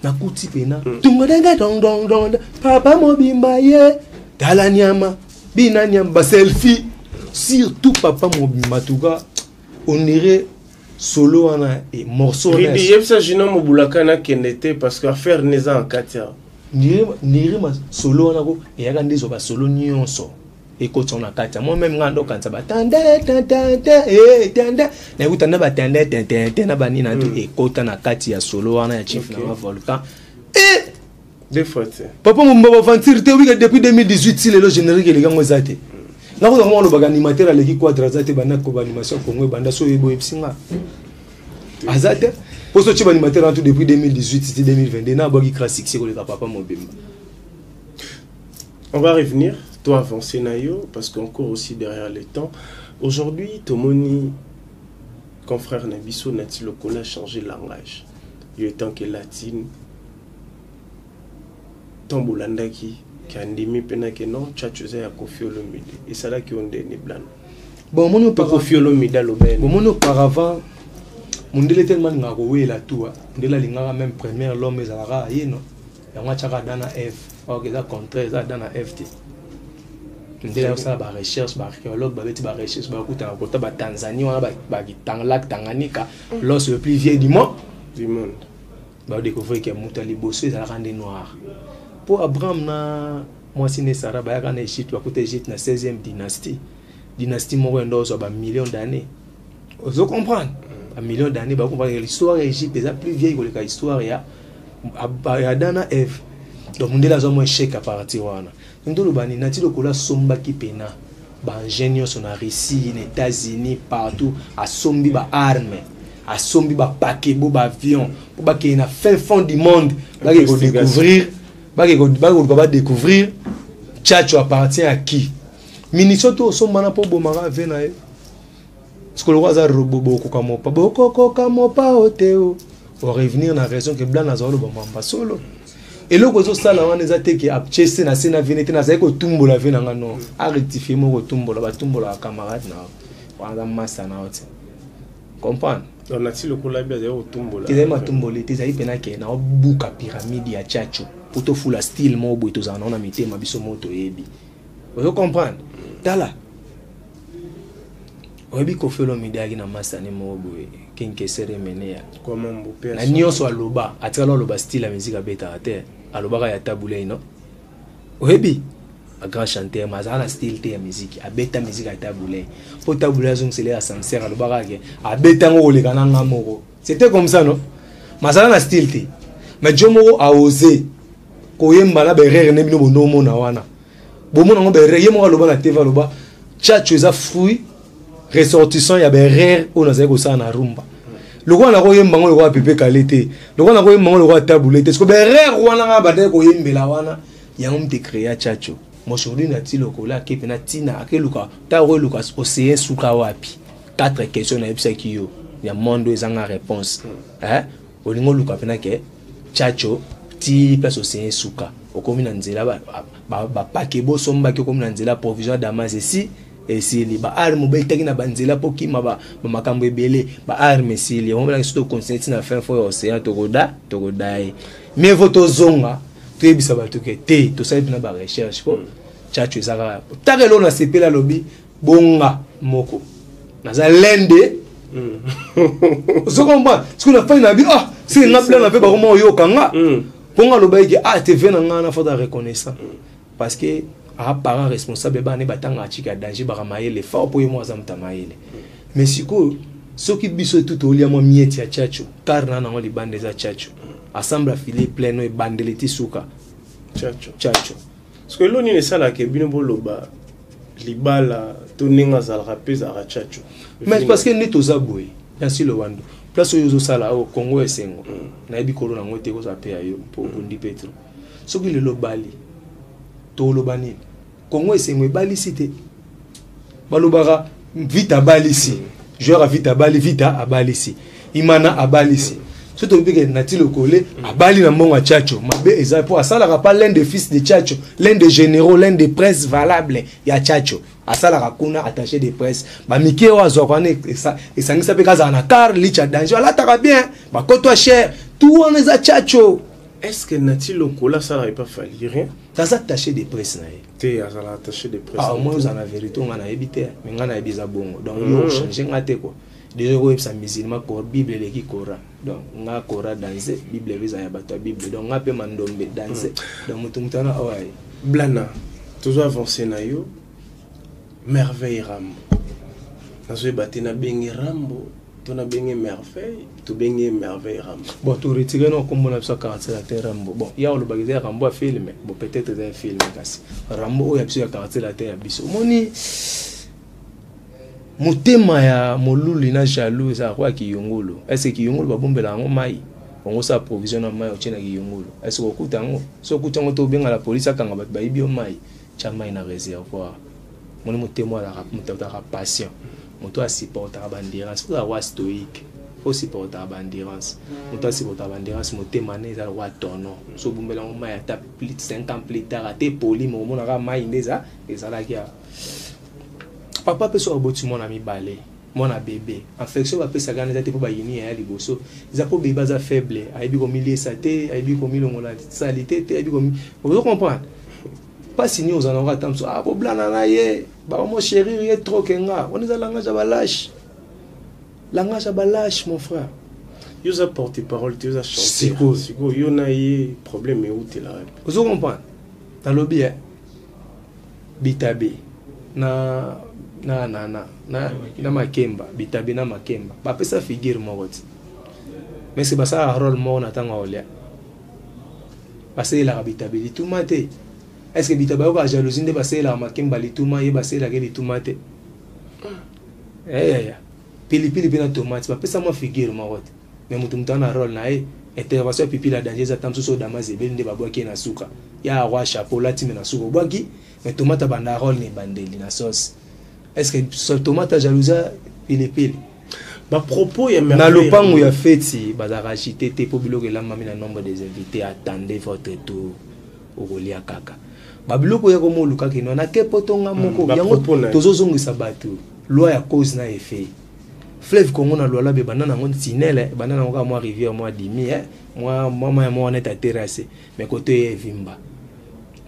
na kuti pena tungodenga dong papa mobimba ye tala nyama bina nyama ba selfie surtout papa mobimba tuka on irait solo wana et morceau na il yebsa jina mobulaka na kendete parce que affaire neza en katia niri ma solo wana ko e yaka ndizo ba solo nyonso e ko tsona katia moi même ngando kanza ba tande na kutanda ba tande na bani na to e kota na kati ya solo wana ya chief na volcan et deux fois papa mobimba ba aventure te oui depuis 2018 si le générique les gango zate na ko ngolo ba animateur aleki quadra zate bana ko ba animation kongo banda so yebo epsinga azate poso chiba animateur tout depuis 2018 c'était 2022 na bogi classique c'est ko le papa mobimba. On va revenir toi avancer nayo parce qu'on court aussi derrière le temps. Aujourd'hui Tomoni confrère Nabiso Nati Lokola a changé de langage. Il est temps que latine Tombolandaki qui a ndimi pena que non tchatchoza ya Koffi Olomide et ça là qui on deni blan bon mon auparavant Mundele tellement ngakoué la tout ndela lingaka même première l'homme ezalaka yeno yango chaka dana F ok ça contraire ça dana FT ndela ça ba recherche ba archéologue ba beti ba recherche ba kuta na kota ba Tanzanie wana ba lac Tanganyika l'os le plus vieux du monde ba découvrir que Moutali Bosso ezalaka des noirs pour Abraham na moi sine Sarah ba kana Égypte ba kuta Égypte na 16e dynastie moko ndozo ba millions d'années vous comprenez à millions d'années, l'histoire d'Égypte est plus vieille que l'histoire de Adam et Ève. Donc, on a un échec à partir de là. Nous avons un somba qui pena, ingénieur sur la Russie, les États-Unis, partout, à sombi ba armes, à sombi ba paquet, ba avion, pour qu'il y ait un fin fond du monde, découvrir, Tchatcho appartient à qui? Minnesota somba pour bomara venae. Parce que le roi a robot pour revenir dans la raison que blanc n'a pas solo. Et le gros ça là on a été qui a chessé na sena venete na zeko tumbo la vena ngano a rectifier mo tumbo la camarade na wanda massa na oti comprendre on a ti le kola bia zeko tumbo la tizema tumbo le tizai pena ke na buka pyramide ya Tchatcho pour to fula style mo boito za na mitema biso moto yebi vous comprendre tala oyebi ko felo midagi na masani moboe kinke seremene ya comment mon père na nyonso aloba atikala aloba style la musique abeta ate aloba ya tabule ino oyebi a grand chanteur mazala style te ya musique abeta musique ya tabule po tabule zong sele ya sincère aloba ke abeta ngo le kana ngamoko c'était comme ça non mazala na style te mais jomo a osé koyemba na berere ne bino bonomo na wana bomona ngo berere yemo aloba na TV aloba Tchatcho za fruit ressortissant ya berere on a zeko ça na rumba le roi na ko yemba ngo le roi pepe qualité le roi na ko yemba ngo le roi tabulete parce que berere wana nga bade ko yembela wana ya ngom te créer Tchatcho mo aujourd'hui na ti lokola ke pena tina akeluka ta ro luka océan suka wapi 4 questions na ebisa kiyo ya mondo ezanga réponse olingo luka pena ke Tchatcho ti place océan suka okomi na nzela ba pakebo somba ke okomi na nzela provision damas ici et si les armes betaki na banzela poki ma makambo ebele ba armes si les on va surtout conscience na fin fo océan togodai mais voto zonga to ebisa ba to ke te to sa na ba recherche ko Tchatcho ezaka takelo na sepela lobi bonga moko naza lende zo comprend ce qu'on a fait na bi c'est na plan na pe ba ko yo kanga bonga lobi ke TV na ngana faut da reconnaissant parce que a parent responsable ba ne batanga achika danger ba maye le fort pour moi zamta maye mais siko soki biso tout olia mo mieti ya Tchatcho car na ngo li bande za Tchatcho assemble affilé plein et bandeleti suka Tchatcho parce que l'oni ne sala ke bino boloba libala to ninga za rapper za Tchatcho mais parce que ni tozaboy bien sûr le wando place yo sala au Congo esengo na ebi kolona ngote ko za pe ayo pour bondi petro soki le lobali to lobani Congo esengo bali cité balobara vita balisi joueur a vita abalisi imana abalisi surtout que nati le collé abali na mbongo Tchatcho mabe eza pour asala pas l'un des fils de Tchatcho l'un des généraux l'un des princes valables ya Tchatcho asala kuna attaché de presse ba mike wa zokane esangisa pe kaza na car licha danger ala taka bien ba koto cher tout on est à Tchatcho. Est-ce que nati le cola ça n'aurait pas fallu rien dans attaché de presse na te azala attaché de presse au moins vous en avez vérité on a évité mais on a bisa bongo donc yo changer ngate quoi déjà ko epsa musulman ko bible le ki Coran donc nga Coran danser bible visa ya bato bible donc nga pe mandombe danser donc mutumtana awai blana toujours avancer na yo merveille rambo nazo batena bengi rambo tona bengi merveille to bengi merveille rambo bon to retirer non comme on a ça caractère la rambo bon il y a le bagage rambo film bon peut-être un film kasi rambo o ya biso caractère la terre biso moni motema ya molulu na jaloux za kwa kiyongolo est-ce que kiyongolo ba bombela ngo mai on sa provision na mai o tena kiyongolo est-ce que okuta ngo so okuta ngo to benga la police akanga bat ba ibio mai chama ina réservoir moni motema la motata patient moto a supporter bandérance faut avoir stoïque faut supporter bandérance moto a supporter bandérance motema ne za wa tono so bombela ngo mai ta plus 5 ans plus tard te poli mo mona ka mai ndeza ezala kia papa peut soit boti mon ami balé mon bébé infection va pesa gana te po ba yini ya liboso za po bébé za faible aibi ko milier saté aibi ko milongo la salité te aibi ko vous comprenez pas signé aux endroits tam so ah po blana na ye ba mo chérir ye trop kenga on est à langage balâche mon frère vous a porté parole tu as chanté c'est quoi yo na ye problème où tu la vous comprenez dans le bien bitabe na makemba bitabe na makemba ba pesa figure moroti mais c'est pas ça rôle mo na tanga olia parce que la bitabe li tout maté est-ce que bitabe ko jalousie de passer la makemba li tout maté passer la li tout maté pili pina tomate ba pesa mo figure moroti mais mutu mutana rôle na intervention pipi la danger za tamso so damaze bende babwaki na suka ya roi chapeau la time na suka bwaki mais tomate banda rôle ni bandeli na sauce est-ce que ce tomate jalousa pili ba propos ya na lopango ya feti bazaragité te po biloko la mami na nombre des invités attendez votre tour okolia kaka ba biloko ya komo luka kino na kepotonga moko yango tozozongisa bato loi ya cause na effet fleuve Congo na loi la be banana ngon tinele banana ngo mo rivière mo dimi moi net à terrasser mais côté vimba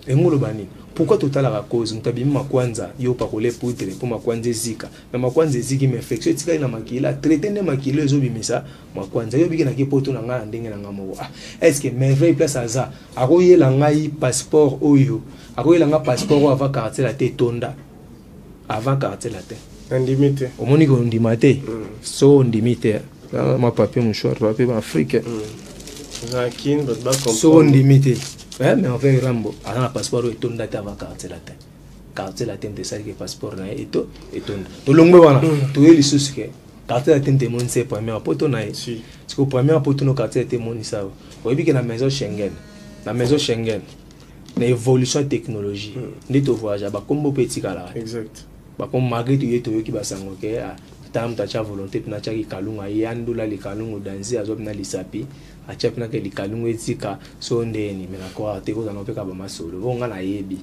engolo bani pourquoi total la cause mutabimi makwanza yo pa kole poudre pour makwanza zika mais makwanza ziki me infection tika na makila traiter ne makilo ezo bimisa makwanza yo bikina ke poto na nga ndenge na ngamo est-ce que merveille place aza akoye la ngai passeport oyo akoye la nga passeport avant quartier la te tonda avant quartier la te ndimité au monique ndimate so ndimité ma papier mouchoir papier africain Zakin va pas comprendre so ndimité mais on fait rambo à un passeport et tonda avant quartier la te de ça que passeport na et to longo wana to yeli susu ke quartier la te mon c'est premier poto na si parce que premier poto no quartier te mon ça o bi que na maison Schengen na évolution technologie ndito voyage ba kombo petit kala exact ba comme malgré tout yeto yoki basango ke tam ta cha volonté na cha ki kalunga yandula li kalungu danzi azob na lisapi acha pina ke li kalungu etika so ndeni mena ko ate ko na peka ba masolo bonga na yebi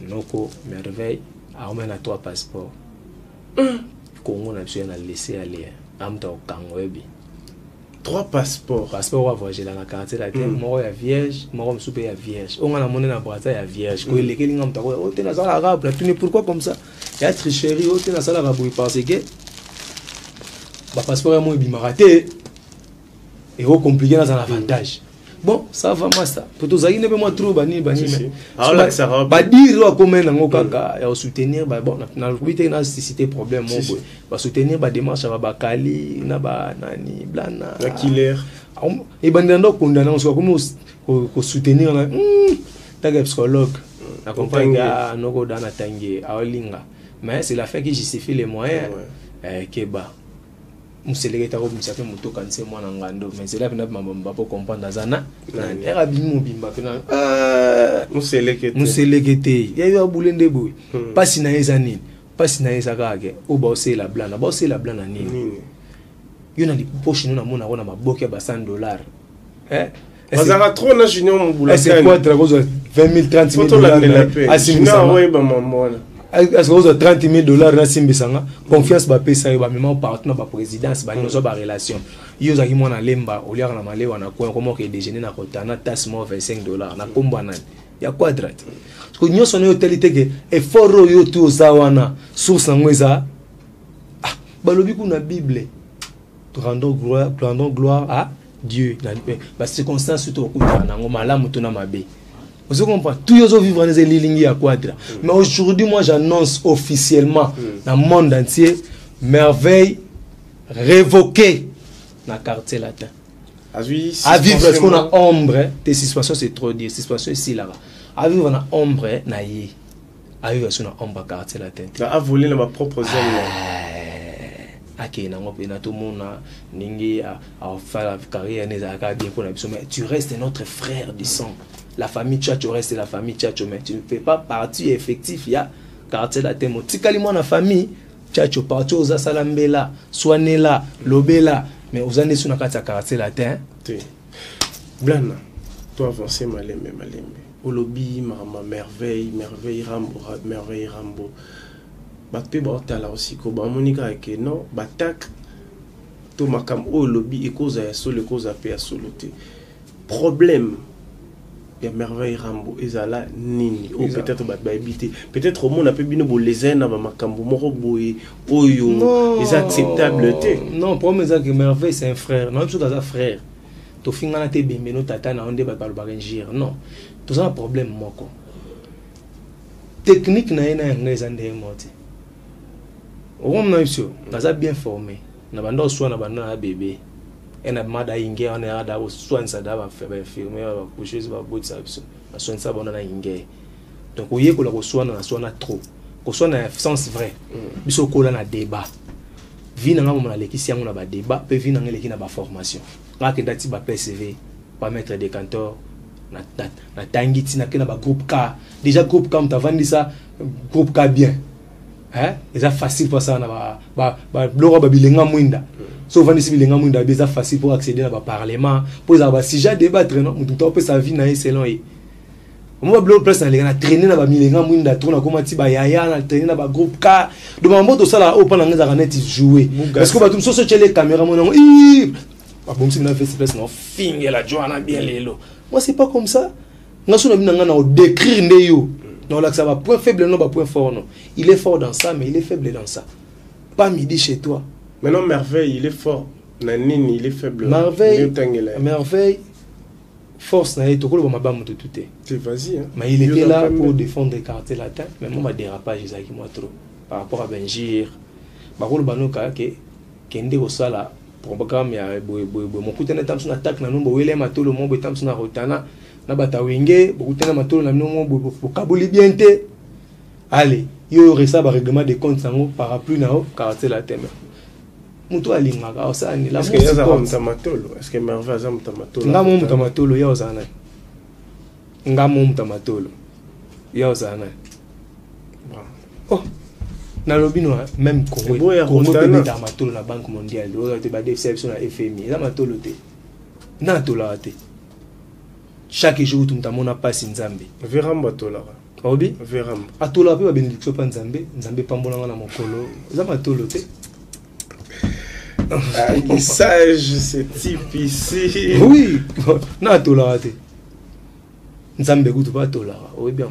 noko merveille a on a 3 passeports Congo na biso na laisser aller amta okango yebi 3 passeports passeport wa voyager la quartier la terre moko ya vierge moko msupe ya vierge on a monné na brata ya vierge ko lekeli ngamta ko o te na sala arabe tu ne pourquoi comme ça ya tricherie o te na sala arabe parce que ba passeport ya mo bimaraté et au compliqué dans un avantage bon ça va master pour tous aïe ne moi trop bani alors ça va ba dire wa comme na ngokaka ya soutenir ba bon na kubite na cité problème mo boy ba soutenir ba démarche ba kali na ba nani blana na killer et bandando condamné on soit comme ko soutenir na ta psychologue na compagnie noko dana tangi aolinga mais c'est la fin qui justifie les moyens keba museleke ta ko musape moto kanse mwana ngando mais c'est là pena mamba pour comprendre zana era bimu bimba pena museleke te ya yo bulende boy pasi na ezanini pasi na ezakake o ba osela blana nini yo na li poche no na mona kona maboke ya $100 bazaka trop na junior mobula c'est quoi tra cause 20 000 $30 000 asimisa ouais ba mamona est-ce que $30 000 na simbisanga confiance ba pesa yo ba même partenaire ba présidence ba nyoso ba relation yo zaki mona lemba oliaka na malewa na coin comment que déjeuner na kotana tasse mo $25 na komba nani ya quadrate parce que nyoso na hôtelité que effort yo tout ça wana source ngweza balobi kuna bible rendons gloire à Dieu ba circonstance tout ko na ngoma la mutu na mabe. Vous comprenez? Tous les vivre dans les lignes à quadra. Mais aujourd'hui, moi, j'annonce officiellement dans le monde entier, merveille révoquée dans le quartier latin. À vivre parce qu'on a ombre, tes situations c'est trop dire, situation ici là. À vivre dans ombre, naïe. À vivre sur ombre quartier latin. À voler ma propre zone. Ok, tout le monde a fait la carrière, mais tu restes notre frère du sang. La famille Tchatcho reste la famille Tchatcho, mais tu ne fais pas partie effectif. Il y a quartier la témo. Tikalimon la famille Tchatcho, parti aux Asalambela, Soanela, Lobela, mais aux années sur la quartier la terre. Blana, toi avancer malembe. Olobi, Mama, merveille, Rambo. bato ba otala aussi ko ba monika ke non batak to makam o lobby e cause ya solo cause pe ya solo te problème ya merveille Rambo ezala nini ou peut-être ba habiter peut-être au monde a peu bino bo lezena ba makambo moko boye oyo est acceptable te non problème c'est que merveille c'est un frère non tout ça frère to fingana te bemeno tata na onde ba balbangir non tout ça un problème moko technique na ina ngeza ndé moti on na iso ça bien formé na bando so na banda bébé et na mada inge on a da soin ça da ba filmer ba coucher ba botsa biso na soin ça bona na inge donc oye ko la ko soin na trop ko soin na sens vrai biso ko la na débat vi na ngamo na lekisi yango na ba débat pe vi na ngeleki na ba formation ka ke ndati ba PCV pas mettre des cantors na tangiti na ke na ba groupe K déjà groupe K mtavandi ça groupe K bien hein c'est facile pour ça na ba bloro ba bilenga mwinda so vandi si bilenga mwinda c'est facile pour accéder à ba parlement pour avoir si j'ai débattre non mutu peut sa vie na selon et moi bloro place na na traîner na ba bilenga mwinda trop na komati ba yaya na traîner na ba groupe K de mambo to ça là au pendant ngeza net jouer parce que ba tout so les caméras mon ba bon si na fait place na finge la joana bien lelo moi c'est pas comme ça ngaso na bina na décrire ndeyo. Non, là, ça va point faible, non, pas point fort, non. Il est fort dans ça, mais il est faible dans ça. Pas midi chez toi. Maintenant, Merveille, il est fort. Nanine, il est faible. Merveille, force, n'a été tout le monde tout tout. Vas-y, hein. Mais il était là pour défendre les quartiers latins. Mais moi, ma dérapage, ils ont moi trop. Par rapport à Benjir. Par contre, le banoka, Kende au sala, pour programme, il y a mon coup de temps, on attaque, nous, Boélem, à tout le monde, on a rotana. Na bata wenge bokutana matolo na mnomo bokaboli bien te allez yo resa ba règlement de compte sango parapluie na o quartier la teme mutu alingaka osani la est-ce que yaza mtamatolo est-ce que Merveille yaza mtamatolo ngamo mtamatolo ya osana ngamo mtamatolo ya osana oh na lobino même Congo peut dans matolo na banque mondiale o te ba déception na FMI la matolo te na tola te. Chaque jour tu m'as passé Nzambe. Veramba tola. Obi? Veramba. Atola pe ba bénédiction pa Nzambe, Nzambe pambola na mokolo. Zama tolo te. Il sage ce type ici. Oui, na tola te. Nzambe kutu pa tola. Oui bien.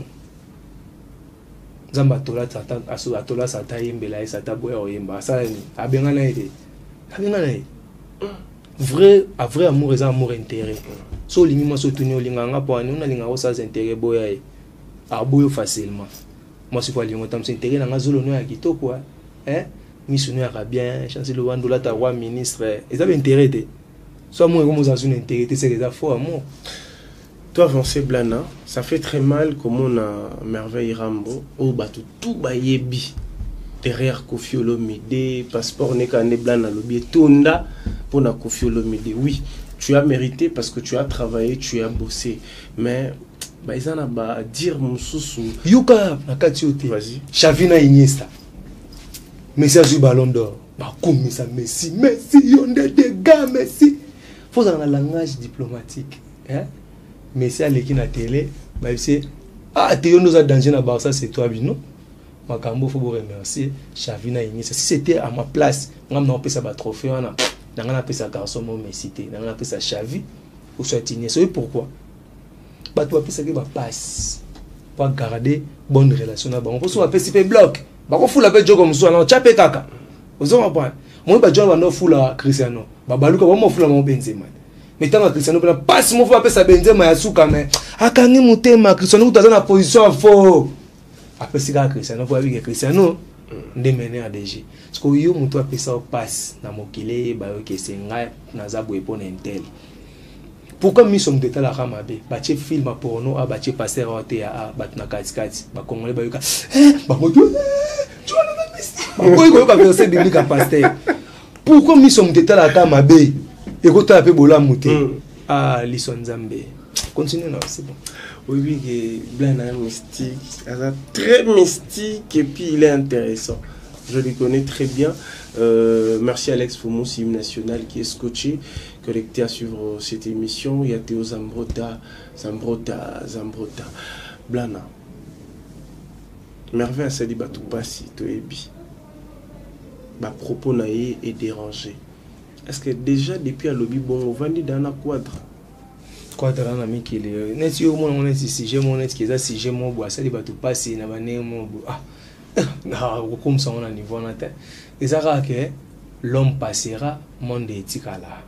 Nzamba tola satan aso atola satan yembela et satan boya oyemba. Ça abenga na ide. Abenga na ide. Vrai amour et amour intérêt. So lingima so tuni olinganga po ani una linga sans intérêt boya e aboyo facilement. Moi c'est quoi lingo tam intérêt na ngazolo no ya kitoko misu no ya bien chance le wando la ta roi ministre et ça intérêt te. So moi comme ça une intérêt c'est que ça faux amour. Toi avancer Blana, ça fait très mal comme on a Merveille Rambo au batu tout bayebi. Derrière Koffi Olomide, passeport n'est qu'un Blana lobby Tonda pour na Koffi Olomide. Oui, tu as mérité parce que tu as travaillé, tu as bossé. Mais ils en ont dire mon sous Yuka nakatiote. Vas-y. Xavi Iniesta. Messi a joué Ballon d'Or. Comme ça Messi, on est des gars Messi. Faut dans le langage diplomatique. Messi a l'équipe à télé, c'est tu nous a danger na Barça c'est toi non. Makambo faut vous remercier Xavi Iniesta. Si c'était à ma place, on n'a pas ça trophée on a appelé ça garçon Messi, on a appelé ça Xavi ou soit Iniesta. Et pourquoi? Bah tu appelles ça que passe pour garder bonne relation là. On peut soit appeler CP bloc. Bah on fout la belle job comme ça, on chapé kaka. Vous en comprenez? Moi bah John va fout la Cristiano. Bah Baluka va fout la mon Benzema. Mais tant que Cristiano passe mon faut appeler ça Benzema ya suka mais akangi mutema Cristiano utaza na position faux. Après si Cristiano pour avec Cristiano de mener à DG. Parce que yo muto appeler ça passe na mokile ba yo ke senga na za boepo na intel. Pourquoi nous sommes de la ramabe? Bache film porno a bache passer au TA bat na kati ba congolais ba yoka ba moto tu vois le Messi ba ko verset biblique à pasteur. Pourquoi nous sommes de la ramabe et ko ta pe bola muté ah lison Nzambe continue non c'est bon. Oui que Blana mystique, très mystique et puis il est intéressant. Je le connais très bien. Merci Alex Fomou, Sim National qui est scotché, connecté à suivre cette émission. Il y a Théo Zambrota. Blana. Merveille asali bato pasi toyebi. Ba propos na ye est dérangé. Est-ce que déjà depuis à lobby bon on vandi dans la quadre? Quadre na mikili. Neti yo mona on est sujet mon est qui ça sujet mon bois asali bato pasi na bané mon bois. Ah. Na comme ça on a niveau na tête. Et ça que l'homme passera monde etikala.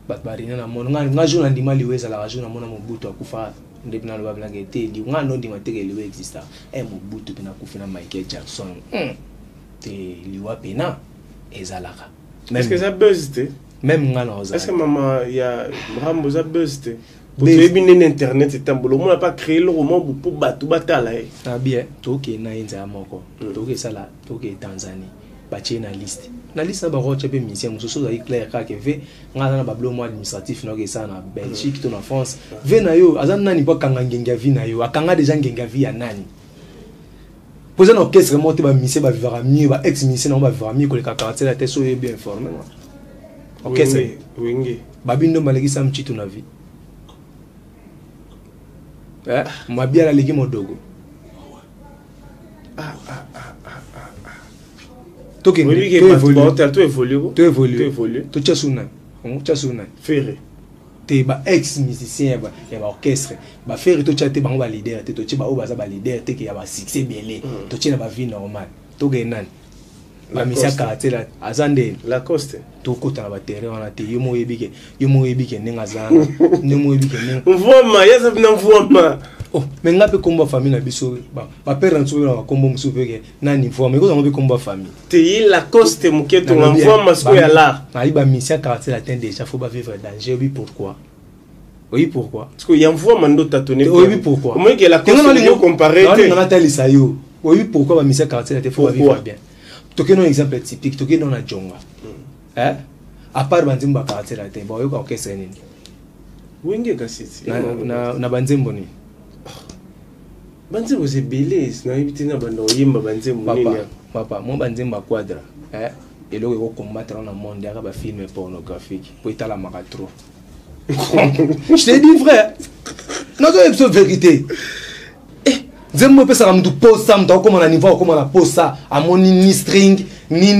Bat barina na monde nga jour ndima liweza la jour na mona mobutu akufa ndepina na babla ngete di nga no ndima teke liwe exista. Mobutu pina kufina Michael Jackson. Te liwa pena ezalaka. Est-ce que ça buzz te? Même nga na oza. Est-ce que maman il y a Rambo ça buzz te? Pour te internet c'est tambolo on n'a pas créé le roman pour batu batala. Ah bien, toke na inza moko. Toke sala, toke Tanzanie. Bache na liste. Na liste na ba roche pe mission musoso za clair ka ke ve nga na ba bloc administratif na ke ça na Belgique to na France. Ve na yo azan nani pa kanga ngenga vi na yo, akanga déjà ngenga vi ya nani. Poser un orchestre monter ba mission ba vivra mieux, ba ex mission na ba vivra mieux que les 47 la tête so bien informé. Orchestre wingi. Babindo maleki sam chitu na vie. Mabia la legi modogo. Tu évolues. Tu chasuna. Ferré. Tu ba ex musicien ba orchestre. Ba ferré tu chate ba leader, tu chiba o baza ba leader, te ki ya ba succès belé. Tu china ba vie normale. Tu genan. La misia caractère azande la coste. Tu kota na ba terrain wana te yo mo yebike ninga zana. Ne mo yebike ninga. Mvoma, yesa bina mvoma. Oh, mais nga pe combat famille na biso ba père nso na combat musu peke nani mvoma ko zango pe combat famille. Te la coste muketo mvoma sko ya la. Na iba misia caractère atteint déjà faut pas vivre danger. Oui pourquoi? Oui pourquoi? Parce que ya mvoma ndo tatonné. Oui pourquoi? Comment que la coste no comparer te? Non, on a tali ça yo. Oui pourquoi ba misia caractère faut pas vivre bien. Toke non exemple typique, toke non na jonga. Hein? À part banzimba caractère atteint, ba yo ko kesa nini? Wenge kasiti. Na banzimbo ni. Banzembo c'est belé, na ibiti na banda oyimba banzembo nini. Papa, mon banzembo quadra, et là il combattre dans le monde avec ba film pornographique. Pour étaler la maratro. Je te dis frère. Non, c'est vérité. Zembo pesa na mtu posa mtu kama na niveau kama na posa amoni ni string ni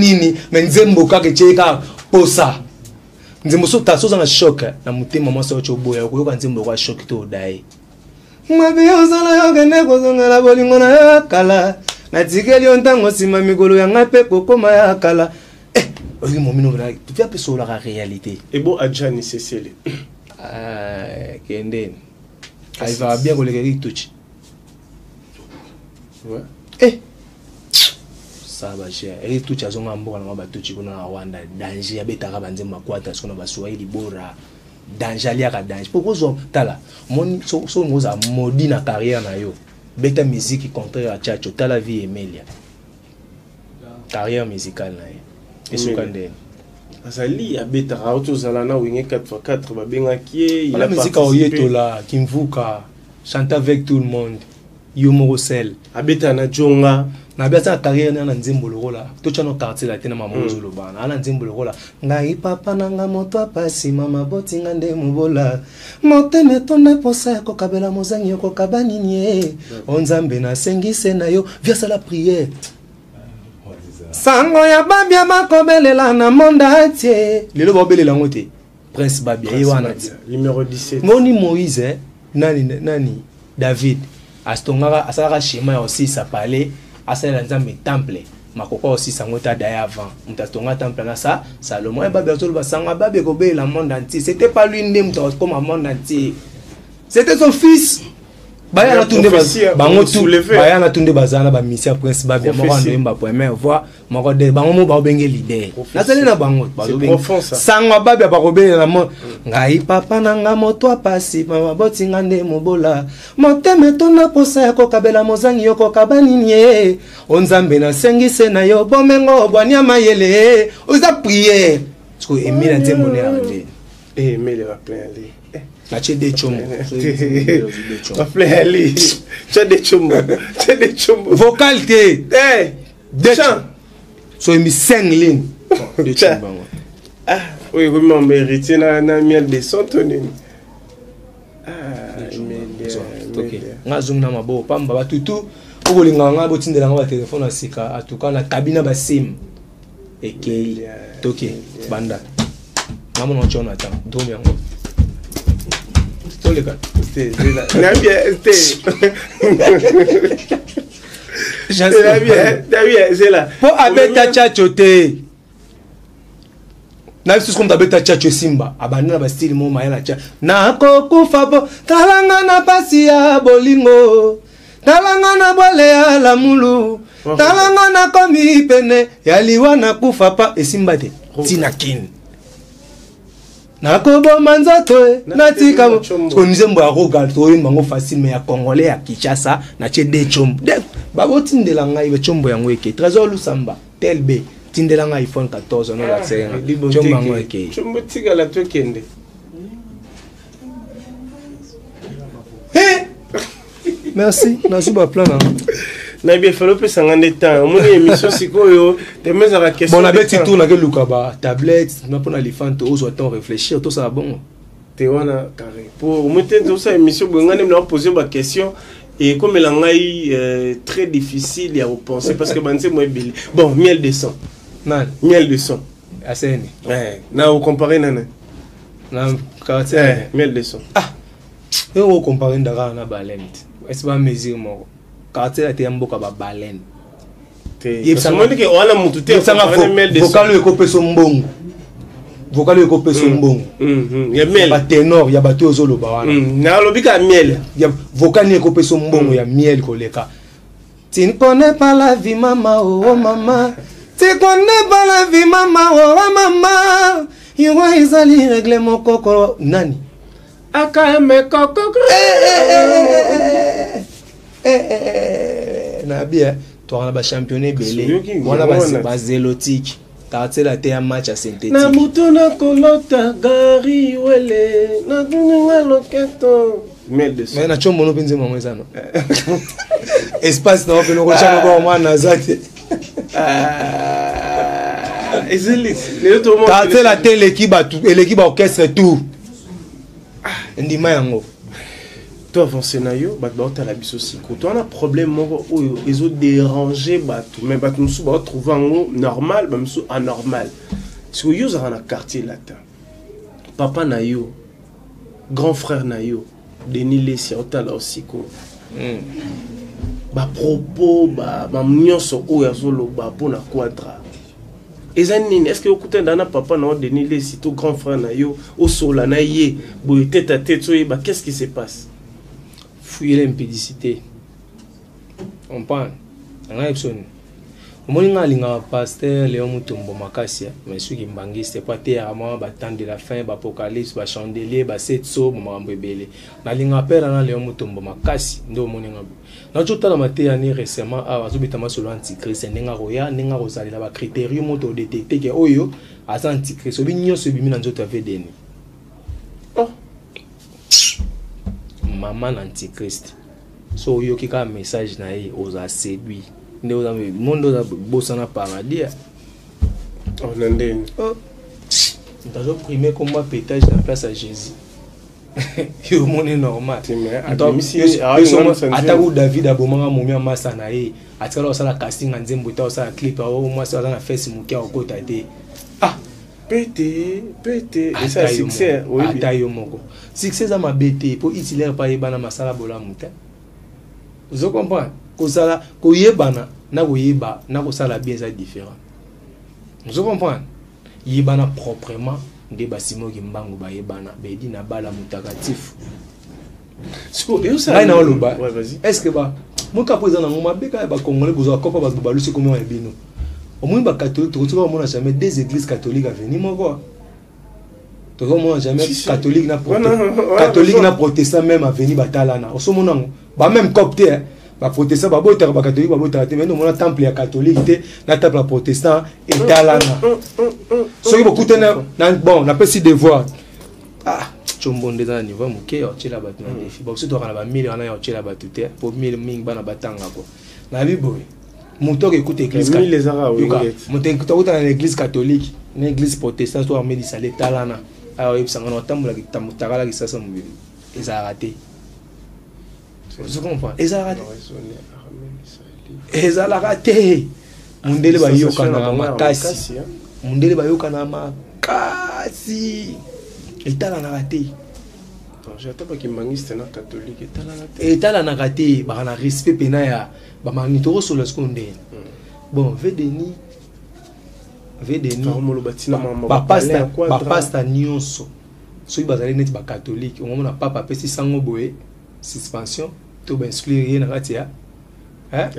mais nzembo kake cheka posa. Nzembo so tasoza na shock na mutema mwa so choboya ko yoka nzembo kwa shock to dai. Mabiyozala yogene kozongela bolingo na yakala natikeli ontango sima mikolo yanga pe kokoma yakala oyi momino bra tu fais peso la réalité et bon adjani cecile kenden elle va bien koleka touch ouais ça va cher et touch azonga mboka na ba touch kuna na Rwanda danger abetaka banze makwata siko na baswahili bora danger liaka danger pourquoi zo tala mon so ngoza modi na carrière na yo beta musique contraire à chacho tala vie Emilia carrière musicale na ye esukande azali abeta auto zalana winge 4x4 ba benga kie il a musique oyetola kimvuka chante avec tout le monde Yumorosel abeta na jonga na biasa carrière na nzembo lokola to chano quartier la tena mama zolo bana ana nzembo lokola ngai papa nanga moto apasi mama botinga nde mubola moteme tona posa ko kabela mozangi ko kabani nie onzambe na sengise na yo via la prière sango ya babia makobelela na monda tie lelo bobelela ngote prince babia yiwana numéro 17 moni Moïse nani David astonga asaka schéma ya aussi ça parler asala nzambe temple makoko aussi sangota daya avant mtastonga temple na ça Salomon et babia tolo basanga babia ko be la monde entier c'était pas lui ndem to comme le monde entier c'était son fils baya na tunde bango tout baya na tunde bazana ba mission prince babia mo ndo emba premier voix moko de bango mo ba benge leader nazali na bango ba benge sanga babia ba ko be na mo ngai papa nanga moto apasi mama botinga nde mobola moteme tona posa ko kabela mozangi yoko kabani nie onzambe na sengise na yo bomengo bwania mayele oza prière parce que Emile nzembo ne arrivé Emile va plein aller la de chombo va plein aller de chombo vocal te de chant so emi 5 lignes de chombo ah oui vraiment mérité na miel de sontonine nga zungu na mabo pamba batutu Pour les gens, ils ont un téléphone à Sika. En tout cas, la cabine à SIM. Et qui toqué. Banda. Maman, on attend. Dormir. C'est le cas. C'est là. Pour abeta tchatchote. Na biso comme abeta tchatcho simba. Abandona ba style mo mayana tcha. Na kokufa bo talanga na pasi ya bolingo. Talanga na bole ya lamulu. Talanga na komi pene ya liwa na kufa pa esimba te. Tina kin. Na kobo manzoto na tika konzembo ya roga to mango facile mais ya congolais ya Kinshasa na che de chombo. Babo tindela ngai be chombo yango eke. Trésor Lusamba telbe tindela ngai iPhone 14 no la tsenga. Chombo yango eke. Chombo tika la to kende. Merci, merci ba plan. Na bien fallo pe sangande temps. Mon émission sikoyo, te mets à la question. Bon la bête tourne avec Lukaba, tablette, na pour l'éléphant aux autant réfléchir, tout ça bon. Te wana carré. Pour monter tout ça émission bongane me poser ma question et comme elle a très difficile à repenser parce que banse moi belé. Bon, miel de sang. Nan, miel de sang. Aseni. Ouais, na on comparer nana. Na quartier miel de sang. Ah. Et on compare ndara na baleine. Est-ce pas mesure mon quartier a été un mboka ba baleine. Parce que que on a mutu te miel de sang. Vocal le copé son mbongo. Vocal le copé son mbongo. Ya miel. Ba ténor, ya bato ozolo ba wana. Na lobika miel. Ya vocal le copé son mbongo ya miel koleka. Tu ne connais pas la vie maman oh maman. Tu connais pas la vie maman oh maman. Yo izali régler mon coco nani. Akame koko. Na bien, toi on a ba championné belé. On a ba zélotique. Quartier la terre match à synthétique. Na mutuna kolota gari wele. Na dunga loketo. Miel de sang. Mais na chombo no penze maman ça non. Espace na open ko chama ko mwana zate. Ezeli. Les autres monde. Quartier la terre l'équipe a tout, l'équipe orchestre tout. Ndima yango. Toi avancer na yo, bat ba la biso siko. Toi on a problème moko oyo ezo déranger batou, mais batou musu ba trouver ngo normal, ba musu anormal. Si yo za na quartier latin. Papa na yo, grand frère na yo, Denis Lessi otala osiko. Ba propos ba nyonso oyo azolo ba pona quadra. Est-ce que vous écoutez dans papa non Denis Lessi tout grand frère na yo au sola na yé boy tête à tête qu'est-ce qui se passe? Fouiller l'impédicité. On parle. On a epson. Au moins linga pasteur Léon Mutombo Makasia mais ceux qui mbangi c'était pas tellement ba temps de la fin ba apocalypse ba chandelier ba setso mambo ebele. Na linga père na Léon Mutombo Makasi ndo moninga. Na jota na maté ani récemment a azobitama solo antichrist nenga roya nenga rosali la ba critérium moto détecter que oyo asa antichrist obi nyonso bimi na nzoto avedeni. Oh. Maman antichrist. So oyo kika message na ye oza séduit. Nous avons le monde de la paradis. On a dit. Nous avons primé comme moi pétage dans la place à Jésus. Le monde est normal. Attends, David a beau moment à Massanae. À ce moment-là, la casting en Zembouta, ça a clip, au moins ça a fait ce mouquet au côté. Ah! Pété. Et ça, succès. Oui, succès à ma bête. Pour utiliser pas Ibana Masala Bola Mouta. Vous comprenez? Kosala koyebana na koyeba na kosala bien ça différent. Vous comprenez? Yebana proprement nde basimo ki mbango ba yebana bedi na bala mutakatif. Siko yo ça na oloba. Ouais, vas-y. Est-ce que ba mon kapeza na ngoma beka ba congolais bozo kopa ba balusi comme ya bino. Au moins ba catholique to ko mona jamais des églises catholiques à venir moko. To ko mona jamais catholique na protestant même à venir batalana. O so mona ba même copte ba protestant ba boita ba catholique ba boita te mais non mona temple ya catholique te na temple protestant et talana. So ki beaucoup na bon na pesi devoir. Ah chombonde za niveau muke o chela batu na défi. Ba so to kana ba 1000 ana o chela batu te pour 1000 ming bana batanga ko. Na biboy. Monto écoute église les arabes. Monto écoute dans l'église catholique, une église protestante soit armée d'isale talana. Alors il s'en a entamé la tamutara qui ça ça mobile. Et ça a raté. Vous comprenez? Ezalaka te. Mundele bayokana makasi. Mundele bayokana makasi. Etalanaka te. J'attends pas qu'il mangiste na catholique etalanaka te. Bana respect pena ya ba magnitoro sur le seconde. Bon, Vedeni bapasta nyonso soki bazali neti bacatholique omona papa apesi sango boye suspension to baexclure ye na kati ya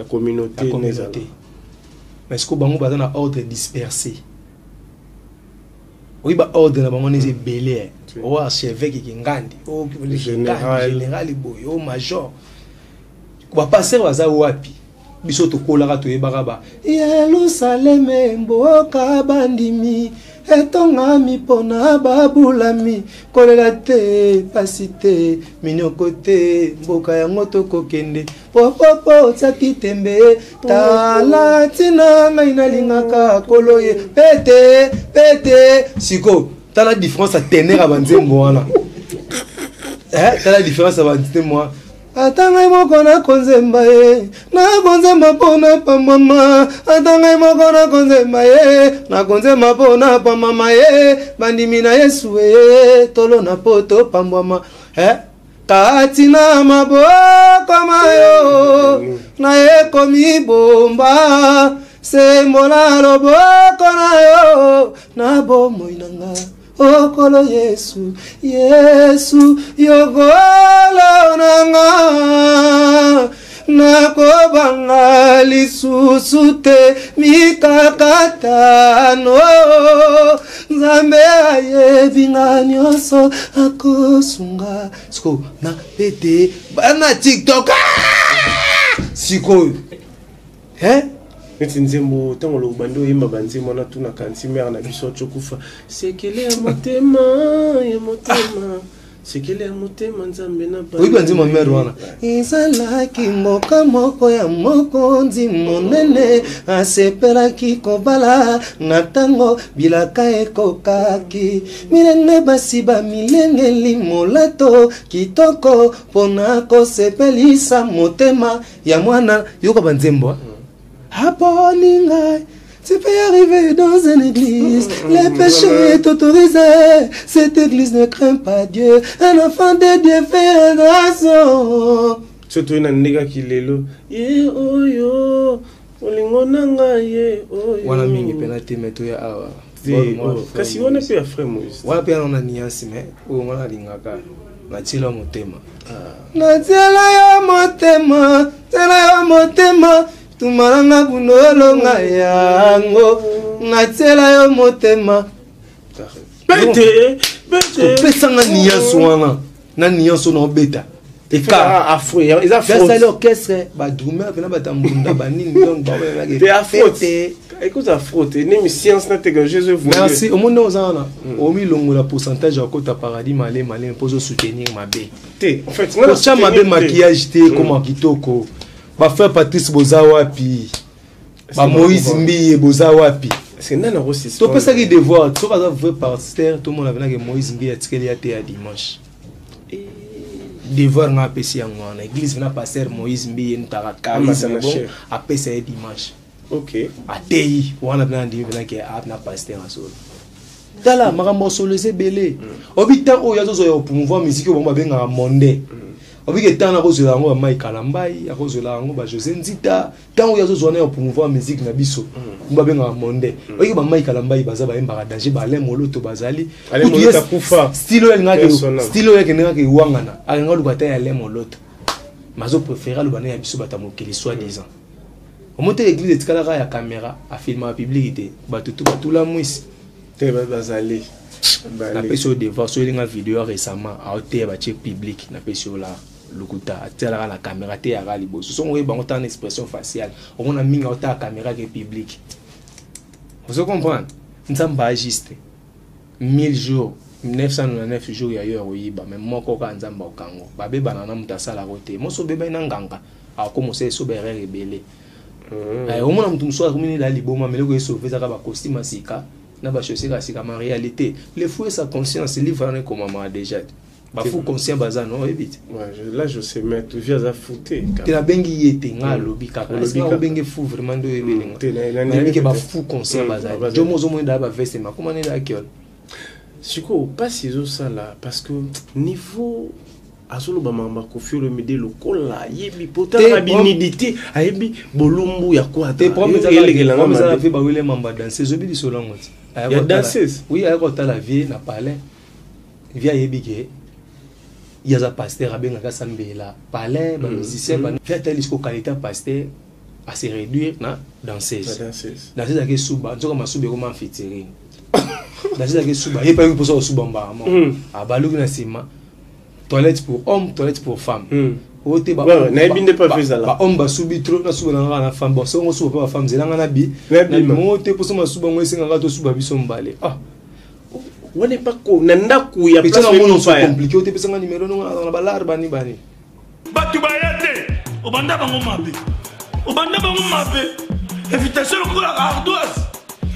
communauté mais siko bango baza na ordre dispersé oyi baordre na bango nezi ebele o archevêque ekingandi o général boye o major bapaster baza wapi biso tokolaka toyebaka ba Yerusaleme mboka bandimi etongami mpona babulami kolela te pasi te minyoko te mboka yango tokokende popopo otiaki tembe tala ntina ngai nalingaka kolo ye pete siko tala différence ya tenere ya banzembo wana tala différence ya banzembo wana atangai moko na konzemba ye na konzemba pona pa mama atangai moko na konzemba ye na konzemba pona pa mama ye bandimi na Yesu ye tolo na poto pambwama kati na maboko mayo na ekomi bomba sembola loboko na yo na bomoi nanga okolo Yesu yogolo nanga nakobanga lisusu te mikakatano nzambe ayebinga nyonso akosunga siko na pete bana TikTok siko neti nzembo ntango lobando oyemba banzembo na tuna kanti mare na biso chokufa sekele ya motema sekele ya motema nzambe na ba oyi banzembo mare wana ezalaki mboka moko ya mokonzi monene asepelaki kobala na ntango bilaka ekokaki milenge basi bamilengeli molato kitoko mpona kosepelisa motema ya mwana yoka banzembo Aponingai, tu peux arriver dans une église, les péchés est autorisé, cette église ne craint pas Dieu, un enfant de Dieu fait grâce. Surtout une nègre qui l'est là, oyo, olingona ye oyo. Wana mingi penalty meto ya awa. Kasi wana pe ya frère Moïse. Wana pe na niance mais o mwana lingaka. Natila motema. Natila yo motema. Tumaranga bunolo nga yango ngatela yo motema bete pesa nga niyanso wana na niyanso na beta eka afro ils a frotte ça l'orchestre ba drummer pena batambunda banini donc ba wena ke frotte écoute a frotte ni science na te que Jésus vous merci au monde ozana o mi longo la pourcentage à côté paradis malé pour soutenir ma bé en fait moi ça ma bé maquillage te comme kitoko ba frère Patrice Bozawapi ba Moïse Mbiye Bozawapi c'est nana aussi to pesa ki devoir to ba vrai pasteur tout le monde avait que Moïse Mbiye atikeli ya te ya dimanche devoir nga pesi yango na église na pasteur Moïse Mbiye ntaka charisme bon apesa ya dimanche OK atei wana bana ndi bana ke na pasteur asolo tala makambo solo sebele obita o yazo yo promouvoir musique o ba benga monde obike tana kozela ngo ba Mike Kalambai akozela ngo ba José Nzita tango yazo zona yo promouvoir musique na biso ba benga monde obike ba Mike Kalambai baza ba emba danger ba lemolo to bazali stilo ya ngake wangana alinga lukata ya lemolo to mazo préférer lubana ya biso batamokeli soit disant au monte l'église etikala ya caméra a filmer la publicité batutu batula mwisi te bazali na peso devoir so linga vidéo récemment a été ba check public na peso la lukuta atela la caméra te ya gali boso so ngwe bango tan expression faciale on a minga ota caméra ke public vous comprenez nzamba agiste 1000 jours 999 jours ya yo oyiba même moko ka nzamba okango babe banana mutasala rote moso beba ina nganga a commencer so bere rebelle au moins mutu so akomini la liboma meleko eso feza ka ba costume sika na ba chaussures sika en réalité les fouets sa conscience livre en comme maman déjà ba fou conscient baza non évite. Ouais, là je sais mais tu viens à fouter. Tu na bengi yete nga lobby kaka. Est-ce que bengi fou vraiment do ebelinga. Mais que ba fou conscient baza. Jo mozo mo nda ba veste ma comment nda akiol. Siko pas ciseaux ça là parce que niveau azolo ba mamba ko fiolo mide lokola yebi potala binidité ayebi bolumbu ya quoi te problème ça la vie ba wele mamba danser zobi di solongo ti ya danseuse oui ay ko ta la vie na palais via yebi ke ya za pasteur abenga ka sambela palais ba musicien ba fait tel isko qualité pasteur à se réduire na danseuse danseuse ke suba nzoka masube ko man featuring danseuse ke suba et pas pour ça suba mba a baluki na sima toilette pour homme, toilette pour femme. Ouais, n'a pas fait ça là. Homme ba subi trop na suba na femme. Bon, so on suba pas femme, zelanga na bi. Na monte pour ça ma suba ngo singa to suba biso mbale. Ah. On n'est pas ko nanda ku ya place mon pas compliqué, o te pesa numéro no na balar bani bani. Batu bayate, obanda bango mabe. Obanda bango mabe. Invitation ko la ardoise.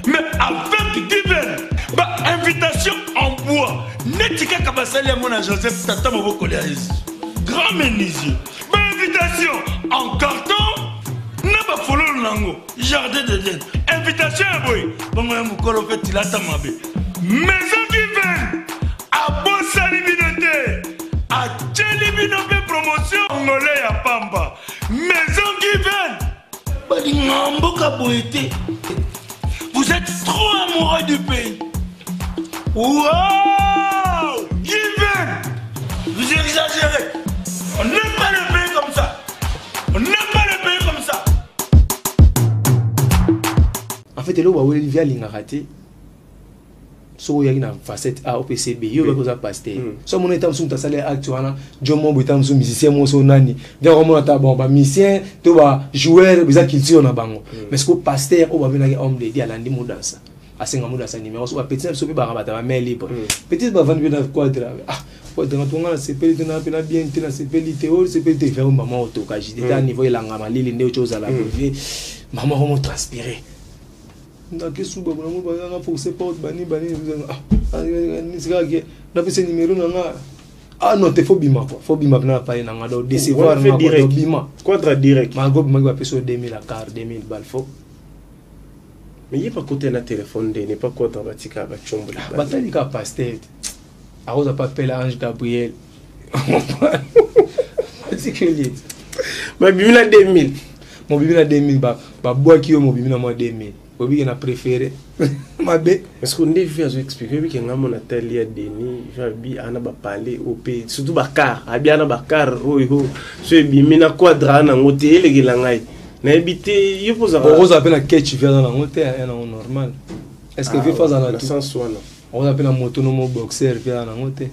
Mais avec divin, bah invitation en bois. Netika kabasali à mon Joseph Tata Moboko Léaïs. Grand menuisier. Bah invitation en carton. N'a pas follow lango. Jardin de l'aide. Invitation à boy. Bon moi mukolo fait il a ta mabe. Maison divine. À Bossa Libinoté. À Tchelibinoté promotion. Angolais à Pamba. Maison divine. Bah di ngambo kaboete. Vous êtes trop amoureux du pays. Wow! Given! Vous exagérez. On n'aime pas le pays comme ça. On n'aime pas le pays comme ça. En fait, là où Olivier Lingaraté, so il y a une facette A au PCB, il y a une chose pasteur. So mon état sur ta salaire actuellement, John Mobo état sur musicien mon son nani. Vers mon état bon ba musicien, tu vas joueur, bisa culture na bango. Mais ce que pasteur on va venir homme de dia landi mo dansa. Asenga mo dansa numéro so petit so pe ba ba mais libre. Petit ba vendre na quadra. Ah, quadra to ngana sepeli to na pena bien tena sepeli théorie sepeli te faire maman auto ka j'étais à niveau ilanga malili ndio chose la vie. Maman comment transpirer. Ndake suba kuna mo ba pour se porte bani ni sirage na pese numéro nga ah non te faut bima quoi faut bima na pa na nga do décevoir na ko bima quadra direct ma go ma peso 2000 à car 2000 balles faut mais il pas côté na téléphone de n'est pas quadra batika ba chombo ba tali ka pasteur a rosa papel Ange Gabriel c'est que lié ma bimina 2000 mon bimina 2000 ba bois qui mon bimina moi 2000 obi na préféré mabe parce qu'on devait vous expliquer que ngamo na tali deni jabi ana ba parler au pays surtout bakar abiana bakar oyo so bimina quadra na ngote elegela ngai na habité yo posa rosa pena ketch vers na ngote na normal est-ce que veut faire dans la sens wana rosa pena moto no mo boxer vers na ngote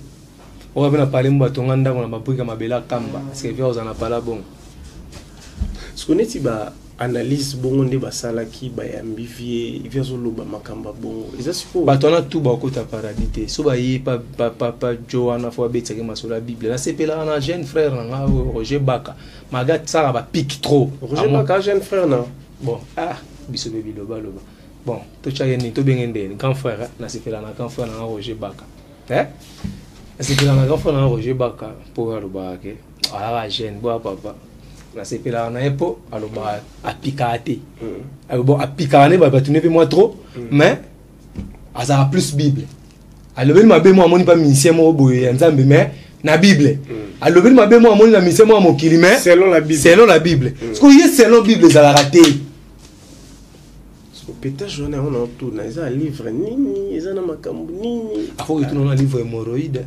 on va pena parler mbato nganda na bapuka mabela kamba est-ce que veut na pala bon ce qu'on est ba analyse bongo nde basala ki ba yambi vie viezo loba makamba bongo eza sipo batona tout ba kota paradis te so ba yi pa Joana fo betsa ke masola bible la sepela na jeune frère na Roger Baka magat sara ba pique trop Roger Baka jeune frère na bon ah biso bebi loba bon to chayeni to bengende grand frère na sepela na grand frère na Roger Baka sepela na grand frère na Roger Baka pour loba ke ala jeune bo papa la sepela na epo aloba apikate bon apikane ba batune pe moi trop mais azara plus bible alobeli mabe mo amoni pa musicien mo boye nzambe mais na bible alobeli mabe mo amoni na musicien mo mokili mais selon la bible parce que selon bible za la raté peut-être journée on a tout na za livre nini za na makambu nini afo que tout na livre hémorroïde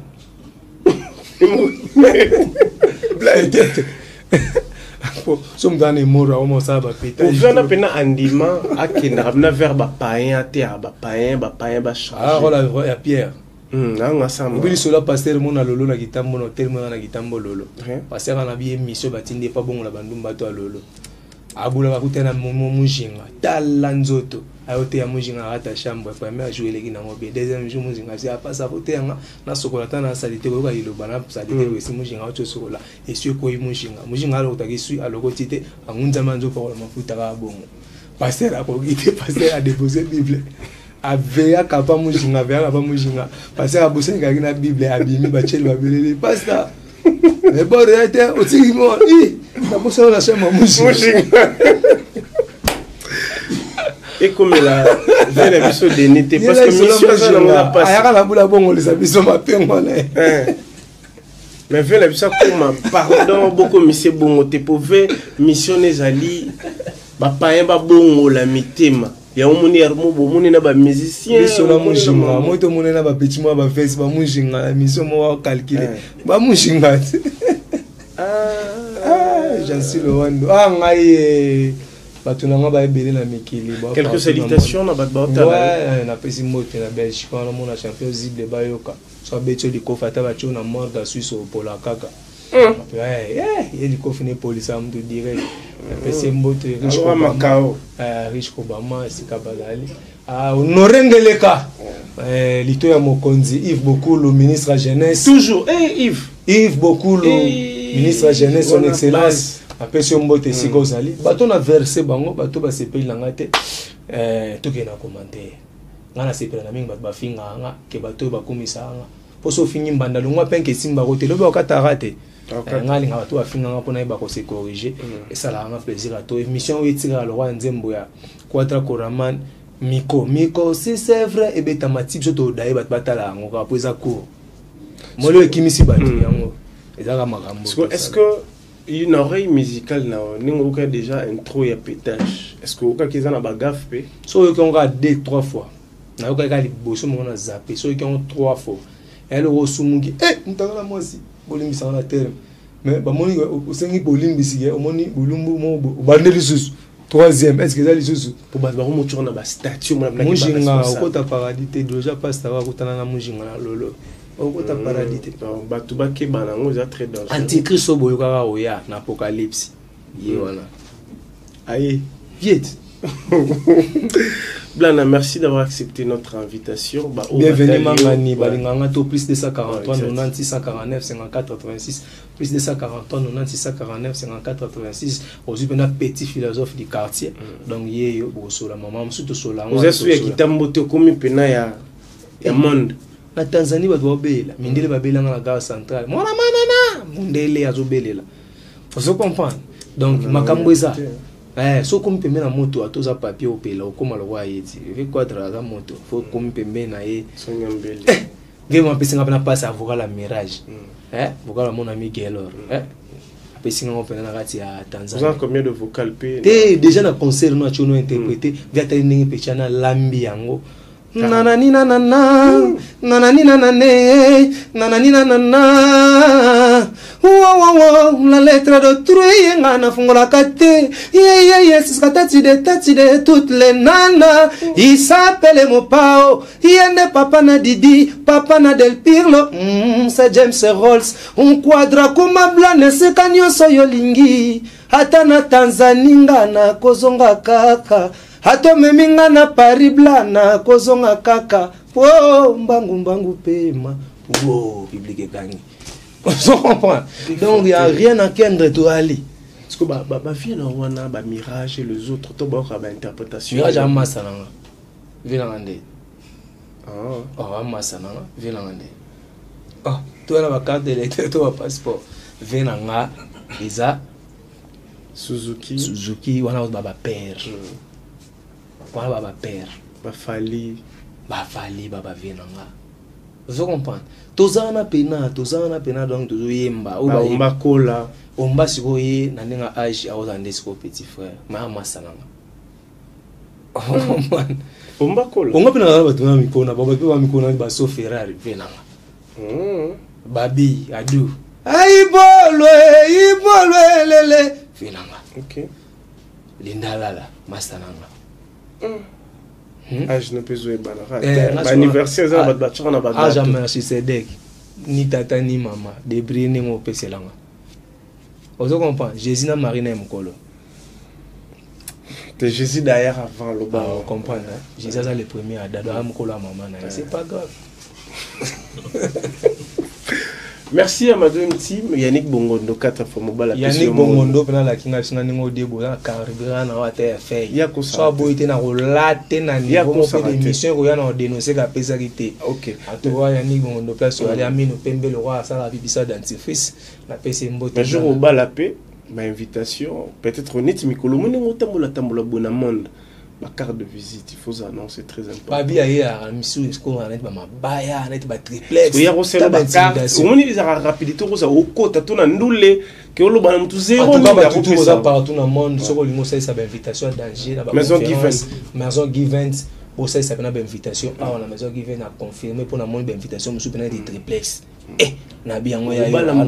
sommes dans les mots on ça va péter pour faire pena andima akenda na verbe païen te ba païen ba changer ah voilà ya Pierre nga sama obili sola pasteur mon na lolo na kitambo no terme na kitambo lolo pasteur na bi émission batindi pas bon la bandumba to lolo abula ba kutena mujinga talanzoto ayote ya mujinga ata chambre premier jouer les na ngobe deuxième jour mujinga si apa sa kote nga na sokola tana salite ko ba iloba na salite ko si mujinga oto sokola et sur ko mujinga lo ta ki aloko tite angunza manzo ko la mafuta ka bongo pasteur a ko gite pasteur a déposer bible aveya kapa mujinga aveya kapa mujinga parce que abosen kaki na bible abimi bacheli babelele pasteur mais bon réalité aussi moi na bosa na chama mujinga et comme la vele biso de n'était parce que mission ça na passe ayaka na bula bongo les biso mapengo na mais vele biso comme pardon beaucoup monsieur bongo te pouvait missionner zali ba payen ba bongo la mitema ya omoni armo bomoni na ba musicien biso na mujinga moto moni na ba petit moi ba face ba mujinga la mission mo calculer ba mujinga j'en suis le wando ngai batunanga ba ebele na mikili ba quelques salutations na batbata ouais na pesi moto na Belgique on a mon champion zible ba yoka so beto likofata ba chona morda suisse au pola kaka il y a des police à me dire pesi moto riche Macao riche Obama sikabadali honorengeleka lito ya mokonzi Yves Bokulu ministre de jeunesse toujours Yves Bokulu ministre de jeunesse son excellence après ce mbote sikozali bato na verser bango bato ba sepeli na ngate to ke na commenter ngana sepela na mingi bato ba finga nga ke bato ba komisa nga poso fingi mbanda longwa penke simba ko te lobe okata rate ngali nga bato ba finga nga pona ba ko se corriger et ça la nga plaisir à to émission wetira le roi nzembo ya Quatra Koraman Miko si c'est vrai et beta matip so to dai bato batala ngo ka poza ko molo ekimisi bato yango ezaka makambo est-ce que une oreille musicale na ningo ka déjà intro ya pétage est-ce que oka kizana ba gaffe pe so yo konga 2-3 fois na yo ka li boso mo na zapper so yo konga 3 fois elle osumuki mutanga moi si bolimbisa na terre mais ba moni osengi bolimbisi ke omoni bulumbu mo bandeli susu troisième est-ce que ça li susu pour ba ba mo tourna ba statue mo na mujinga okota paradis te déjà pasta wa kutana na mujinga na lolo okota paradis te bato bake bana ngo za très dangereux antichrist oboyo kaka oya na apocalypse ye wana aye viet Blana, merci d'avoir accepté notre invitation. Bienvenue Mangani, Balinganga to plus de 143 90 649 54 86 plus de 143 90 649 54 86 aussi un petit philosophe du quartier. Donc yé yo bosola maman surtout sola. Vous êtes souya kitambo te komi pena ya monde. Na Tanzanie ba do bela, mindele ba bela na gare centrale. Mona manana, mundele azobelela. Faut comprendre. Donc makambo eza so comme pembe na moto atoza papier opela okoma lo wa yeti ve Quatra za moto faut comme pembe na ye sonyambele ve mo pesinga na passe avocat la mirage vocal mon ami Gelor pesinga mo pena na kati ya Tanzanie. Vous avez combien de vocal p déjà na concert no chono interpréter via ta ningi pechana lambi yango nanani nanana nanani nanane nanani nanana la lettre d'autrui ngana fungola kate yes katati de toutes les nanas il s'appelle Mopao yende papa na Didi papa na Del Pirlo c'est James Rolls un Quadra kuma blane sekanyo soyolingi hata na Tanzania ngana kozonga kaka hato meminga na Paris blana kozonga kaka mbangu pema public gangi. Donc il n'y a rien à craindre de aller. Parce que bah vient on a mirage et les autres to ba interprétation. Mirage à masananga. Vilangande. Masananga vilangande. Toi la carte d'électeur toi passeport. Venanga Isa Suzuki wana baba père. Wana baba père. Bafali baba venanga. Vous comprenez? Tozana pena donc tozo yemba omba kola omba sikoye na ninga age a ozande siko petit frère mama salanga omba kola onga pena ba tuna mikona baba pe ba mikona ba so Ferrari venanga babi adu ibolwe lele venanga OK lindalala masananga je ne peux jouer balara anniversaire za ba tchana ba date jamais si Cedek ni tata ni mama débris ni mo peselanga ozo comprend Jésus na Marie na mkolo te Jésus d'ailleurs avant le bas on comprend Jésus ça le premier à dado mkolo maman na c'est pas grave Merci à ma deuxième team, Yannick Bongondo, 4 fois mobile. Yannick Bongondo, pendant la Kinga, c'est un niveau de bois, carburant, on va faire fait. Il y a quoi ça? Soit boité na relate na niveau, on fait des missions, on a dénoncé la pesarité. Ok. À toi, Yannick Bongondo, place sur aller à Mino Pembe, le roi, ça la bibisa dentifrice, la PC Mbote. Un jour au bas la paix, ma invitation, peut-être honnête, mais que le monde est tambola bon monde. Ma carte de visite, il faut ça, non, c'est très important. Pas bien, il y a un monsieur, est-ce qu'on va mettre ma baya, net ma triplex. Il y a aussi la carte, on dit la rapidité, on au côté, tout en ndoulé, que le ballon tout zéro, on va tout ça partout dans le monde, sur le mot ça s'appelle invitation d'Angers, Maison Given. Maison Given, pour ça s'appelle invitation. Ah, la Maison Given a confirmé pour la montre invitation, monsieur pendant des triplex. Eh, na bien moi ya na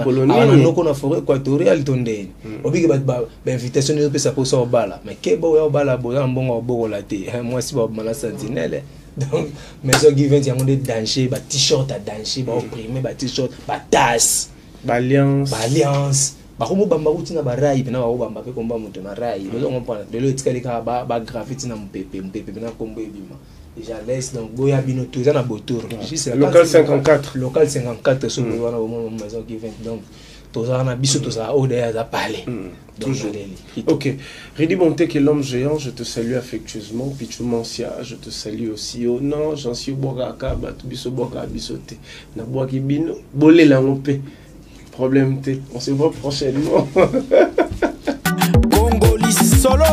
ko na forêt équatoriale tonde obiki ba invitation ne peut ça pour ça bala mais ke bo ya bala bo ya mbongo bo la te moi si ba mala sentinelle donc Maison Given ya monde danger ba t-shirt à danger ba opprimer ba t-shirt ba tasse ba alliance ba ko bamba utina ba rai pena ba bamba pe komba moto na rai bezo comprendre de l'autre kali ka ba graffiti na mpepe na kombo ebima. Déjà laisse donc Boya Bino tout ça na Botour. Local 54. Local 54 sur le Maison Given donc tout ça na biso tout ça au derrière ça parler. Toujours. OK. Redi Bonté que l'homme géant, je te salue affectueusement. Pichou Mancia, je te salue aussi. Oh non, j'en suis Bogaka, Batu biso Boka bisoté. Na Boaki Bino, bolé la ngopé. Problème T. On se voit prochainement. Congolais solo.